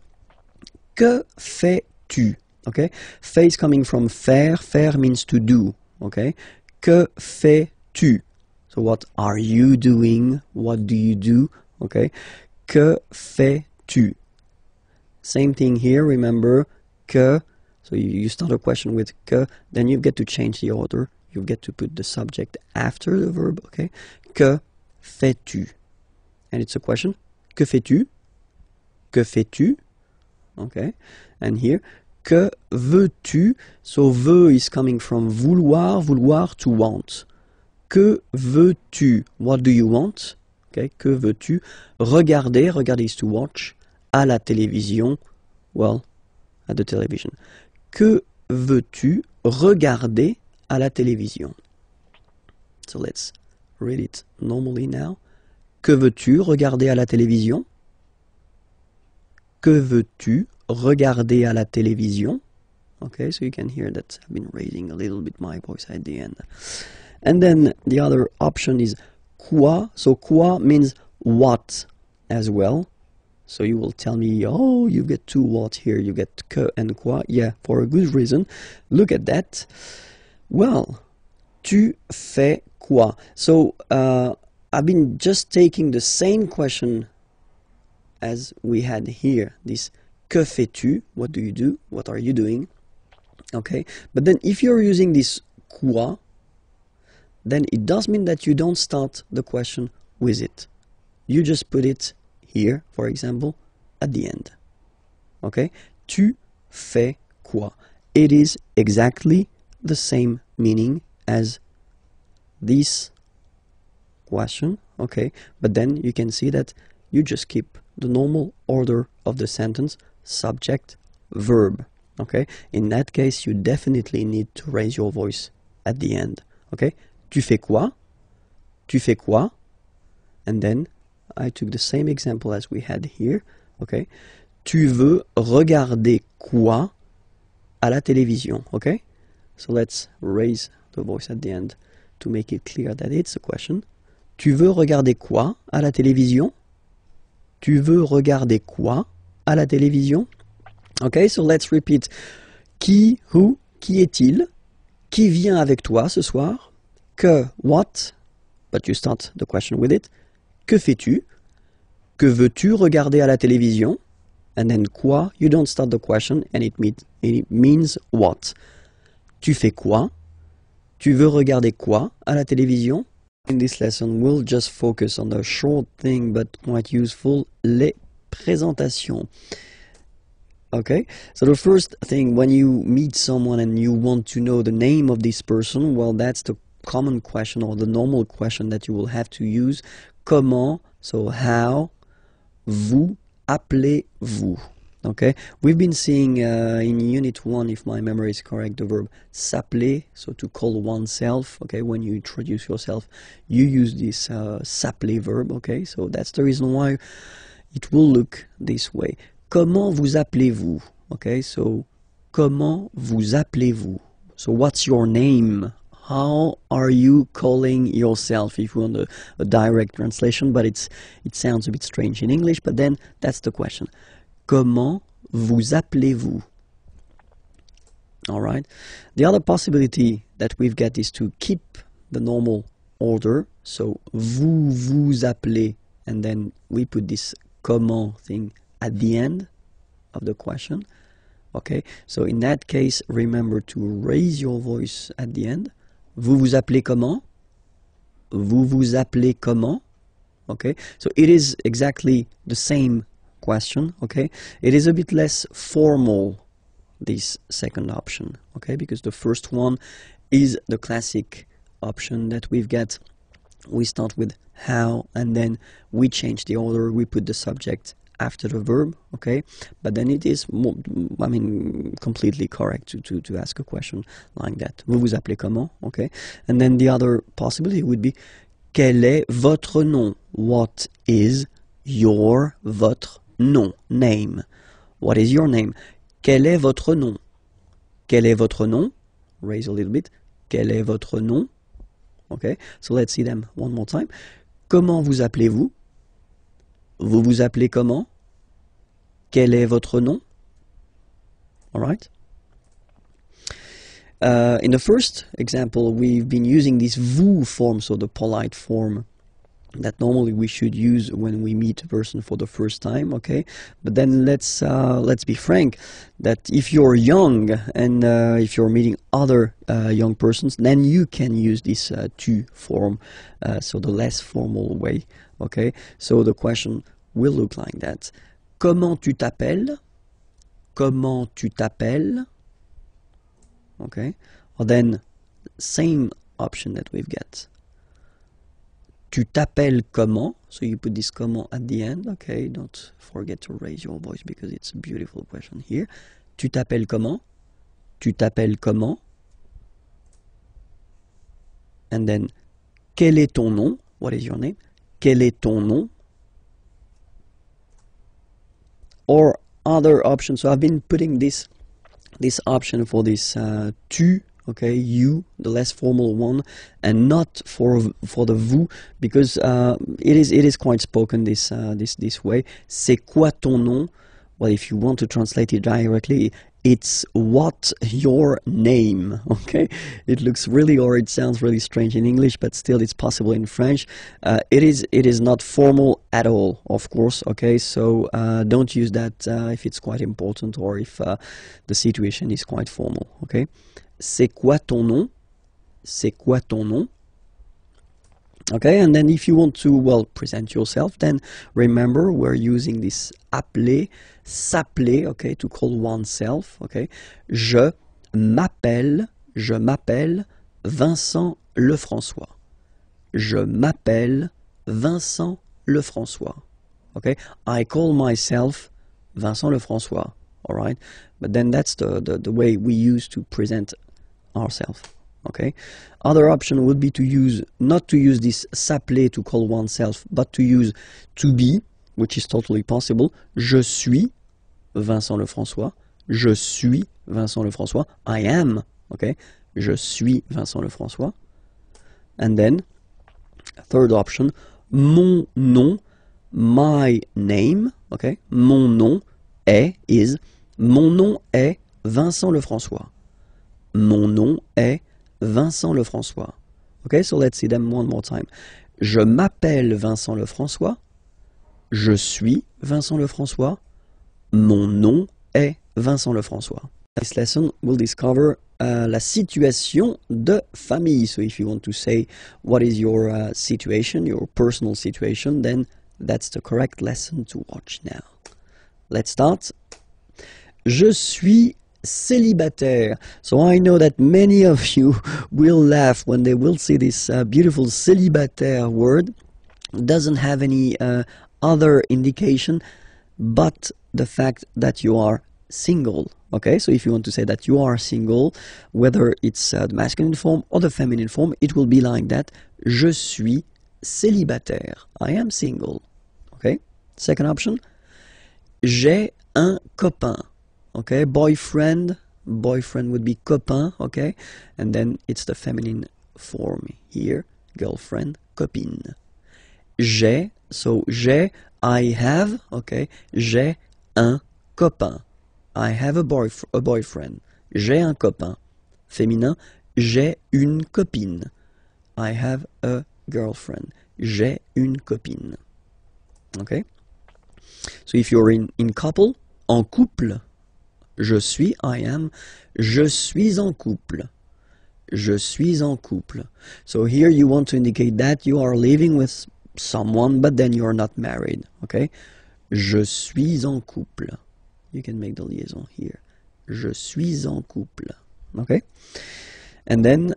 Que fais-tu? Okay, fais is coming from faire. Faire means to do. Okay, que fais-tu? So what are you doing? What do you do? Okay, que fais-tu? Same thing here. Remember, que. So you start a question with que, then you get to change the order. You get to put the subject after the verb. Okay, que fais-tu? And it's a question. Que fais-tu? Que fais-tu? Okay, and here. Que veux-tu? So veux is coming from vouloir, vouloir to want. Que veux-tu? What do you want? Okay, que veux-tu? Regarder, regarder is to watch. À la télévision, well, at the television. Que veux-tu regarder à la télévision? So let's read it normally now. Que veux-tu regarder à la télévision? Que veux-tu regarder à la télévision? Okay, so you can hear that I've been raising a little bit my voice at the end. And then the other option is quoi. So quoi means what as well. So you will tell me, oh, you get two what here, you get que and quoi. Yeah, for a good reason. Look at that. Well, tu fais quoi? So I've been just taking the same question as we had here, this que fais-tu? What do you do? What are you doing? Okay, but then if you're using this quoi, then it does mean that you don't start the question with it. You just put it here, for example, at the end. Okay, tu fais quoi? It is exactly the same meaning as this question, okay, but then you can see that you just keep the normal order of the sentence, subject, verb, okay? In that case, you definitely need to raise your voice at the end, okay? Tu fais quoi? Tu fais quoi? And then I took the same example as we had here, okay? Tu veux regarder quoi à la télévision, okay? So let's raise the voice at the end to make it clear that it's a question. Tu veux regarder quoi à la télévision? Tu veux regarder quoi à la télévision? Okay, so let's repeat. Qui, who, qui est-il? Qui vient avec toi ce soir? Que, what? But you start the question with it. Que fais-tu? Que veux-tu regarder à la télévision? And then quoi? You don't start the question and it means what? Tu fais quoi? Tu veux regarder quoi à la télévision? In this lesson, we'll just focus on the short thing but quite useful, les présentations. Okay, so the first thing, when you meet someone and you want to know the name of this person, well, that's the common question or the normal question that you will have to use. Comment, so how, vous appelez-vous? Okay, we've been seeing in Unit 1, if my memory is correct, the verb s'appeler, so to call oneself. Okay, when you introduce yourself, you use this s'appeler verb. Okay, so that's the reason why it will look this way. Comment vous appelez-vous? Okay, so comment vous appelez-vous? So what's your name? how are you calling yourself? If you want a direct translation, but it sounds a bit strange in English, but then that's the question. Comment vous appelez-vous? All right. The other possibility that we've got is to keep the normal order. So, vous vous appelez, and then we put this comment thing at the end of the question. Okay. So, in that case, remember to raise your voice at the end. Vous vous appelez comment? Vous vous appelez comment? Okay. So, it is exactly the same question. Okay. It is a bit less formal, this second option, okay, because the first one is the classic option that we've got. We start with how, and then we change the order, we put the subject after the verb, okay, but then it is more, I mean, completely correct to ask a question like that. Vous vous appelez comment? Okay, and then the other possibility would be quel est votre nom? What is your, votre nom, name? What is your name? Quel est votre nom? Quel est votre nom? Raise a little bit. Quel est votre nom? Okay, so let's see them one more time. Comment vous appelez-vous? Vous vous appelez comment? Quel est votre nom? All right. In the first example, we've been using this vous form, so the polite form that normally we should use when we meet a person for the first time, okay? But then let's be frank that if you're young and if you're meeting other young persons, then you can use this tu form, so the less formal way, okay? So the question will look like that. Comment tu t'appelles? Comment tu t'appelles? Okay? Or then same option that we've got. Tu t'appelles comment? So you put this comment at the end, okay? Don't forget to raise your voice because it's a beautiful question here. Tu t'appelles comment? Tu t'appelles comment? And then, quel est ton nom? What is your name? Quel est ton nom? Or other options. So I've been putting this option for this tu, okay, you, the less formal one, and not for the vous, because it is quite spoken this way. C'est quoi ton nom? Well, if you want to translate it directly, it's what your name, okay? It looks really, or it sounds really strange in English, but still it's possible in French. It is not formal at all, of course, okay? So don't use that if it's quite important or if the situation is quite formal, okay? C'est quoi ton nom? C'est quoi ton nom? Okay, and then if you want to, well, present yourself, then remember we're using this appeler, s'appeler, okay, to call oneself, okay. Je m'appelle Vincent Lefrançois. Je m'appelle Vincent Lefrançois. Okay, I call myself Vincent Lefrançois, all right? But then that's the way we use to present ourselves. Okay. Other option would be to use, not to use this s'appeler to call oneself, but to use to be, which is totally possible. Je suis Vincent Lefrançois. Je suis Vincent Lefrançois. I am, okay. Je suis Vincent Lefrançois. And then, third option, mon nom, my name, okay. Mon nom is, mon nom est Vincent Lefrançois. Mon nom est Vincent Lefrançois. Okay, so let's see them one more time. Je m'appelle Vincent Lefrançois. Je suis Vincent Lefrançois. Mon nom est Vincent Lefrançois. This lesson will discover la situation de famille. So if you want to say what is your situation, your personal situation, then that's the correct lesson to watch now. Let's start. Je suis célibataire. So I know that many of you will laugh when they will see this beautiful célibataire word. It doesn't have any other indication but the fact that you are single. Okay, so if you want to say that you are single, whether it's the masculine form or the feminine form, it will be like that. Je suis célibataire. I am single. Okay, second option. J'ai un copain. Okay, boyfriend would be copain, okay, and then it's the feminine form here, girlfriend, copine. J'ai, so j'ai, I have, okay, j'ai un copain. I have a boyfriend. J'ai un copain. Féminin, j'ai une copine. I have a girlfriend. J'ai une copine. Okay? So if you're in couple, en couple, je suis, I am, je suis en couple. Je suis en couple. So here you want to indicate that you are living with someone, but then you're not married. Okay? Je suis en couple. You can make the liaison here. Je suis en couple. Okay? And then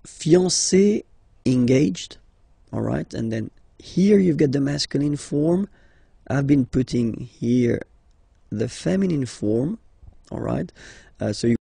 fiancé, engaged. All right? And then here you've got the masculine form. I've been putting here the feminine form. All right? So you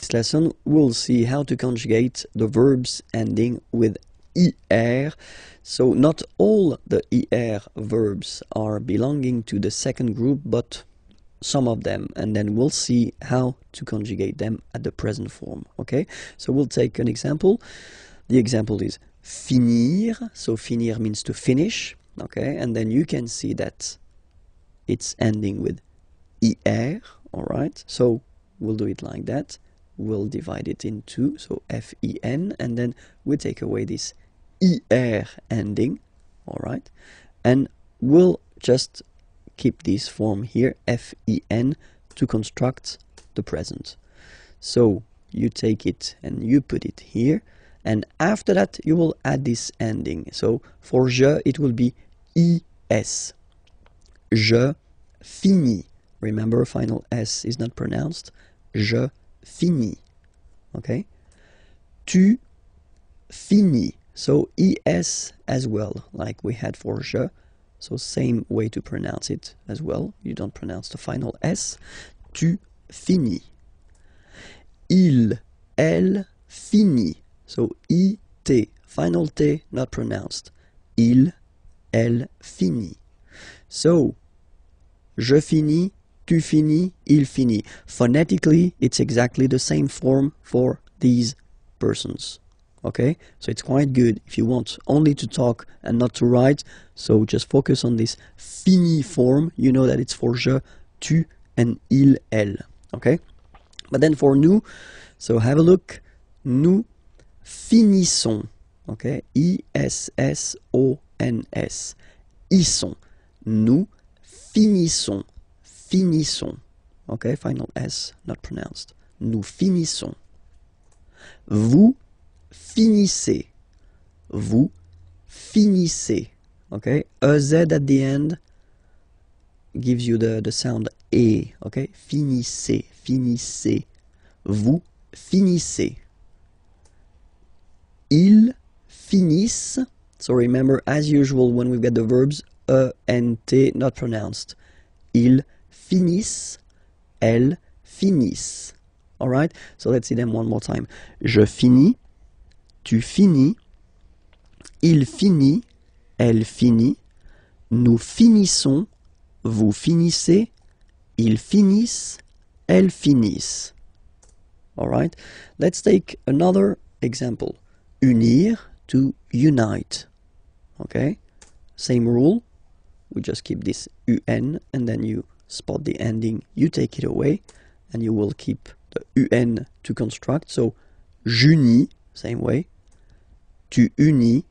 next lesson, we'll see how to conjugate the verbs ending with er. So not all the er verbs are belonging to the second group, but some of them, and then we'll see how to conjugate them at the present form. Okay, so we'll take an example. The example is finir. So finir means to finish. Okay, and then you can see that it's ending with er. All right, so we'll do it like that. We'll divide it in two, so F-E-N, and then we take away this ER ending, all right? And we'll just keep this form here, F-E-N, to construct the present. So you take it and you put it here, and after that you will add this ending. So for je, it will be I-S. Je finis. Remember, final S is not pronounced. Je finis. Okay? Tu finis. So es as well, like we had for je. So same way to pronounce it as well. You don't pronounce the final S. Tu finis. Il, elle finit. So it, final T not pronounced. Il, elle finit. So je finis, tu finis, il finit. Phonetically, it's exactly the same form for these persons. Okay? So it's quite good if you want only to talk and not to write. So just focus on this fini form. You know that it's for je, tu, and il, elle. Okay? But then for nous, so have a look. Nous finissons. Okay? I-S-S-O-N-S. Ils sont. Nous finissons. Finissons. Okay, final S, not pronounced. Nous finissons. Vous finissez. Vous finissez. Okay, EZ at the end gives you the sound E. Okay, finissez, finissez. Vous finissez. Ils finissent. So remember, as usual, when we've got the verbs ENT not pronounced. Ils finissent. Elles finissent. Alright? So let's see them one more time. Je finis. Tu finis. Il finit. Elle finit. Nous finissons. Vous finissez. Ils finissent. Elles finissent. Alright? Let's take another example. Unir to unite. Okay? Same rule. We just keep this UN and then you spot the ending, you take it away, and you will keep the UN to construct. So, j'unis, same way. Tu unis.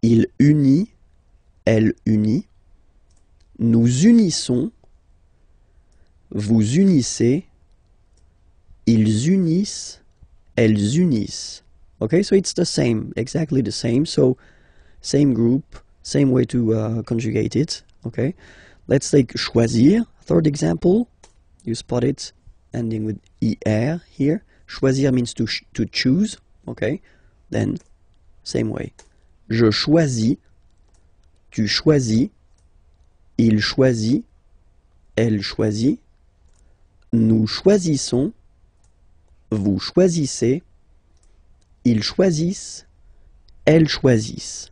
Il unit. Elle unit. Nous unissons. Vous unissez. Ils unissent. Elles unissent. Okay, so it's the same, exactly the same. So, same group, same way to conjugate it. Okay. Let's take choisir, third example. You spot it, ending with ER here. Choisir means to choose, okay? Then, same way. Je choisis, tu choisis, il choisit, elle choisit, nous choisissons, vous choisissez, ils choisissent, elles choisissent.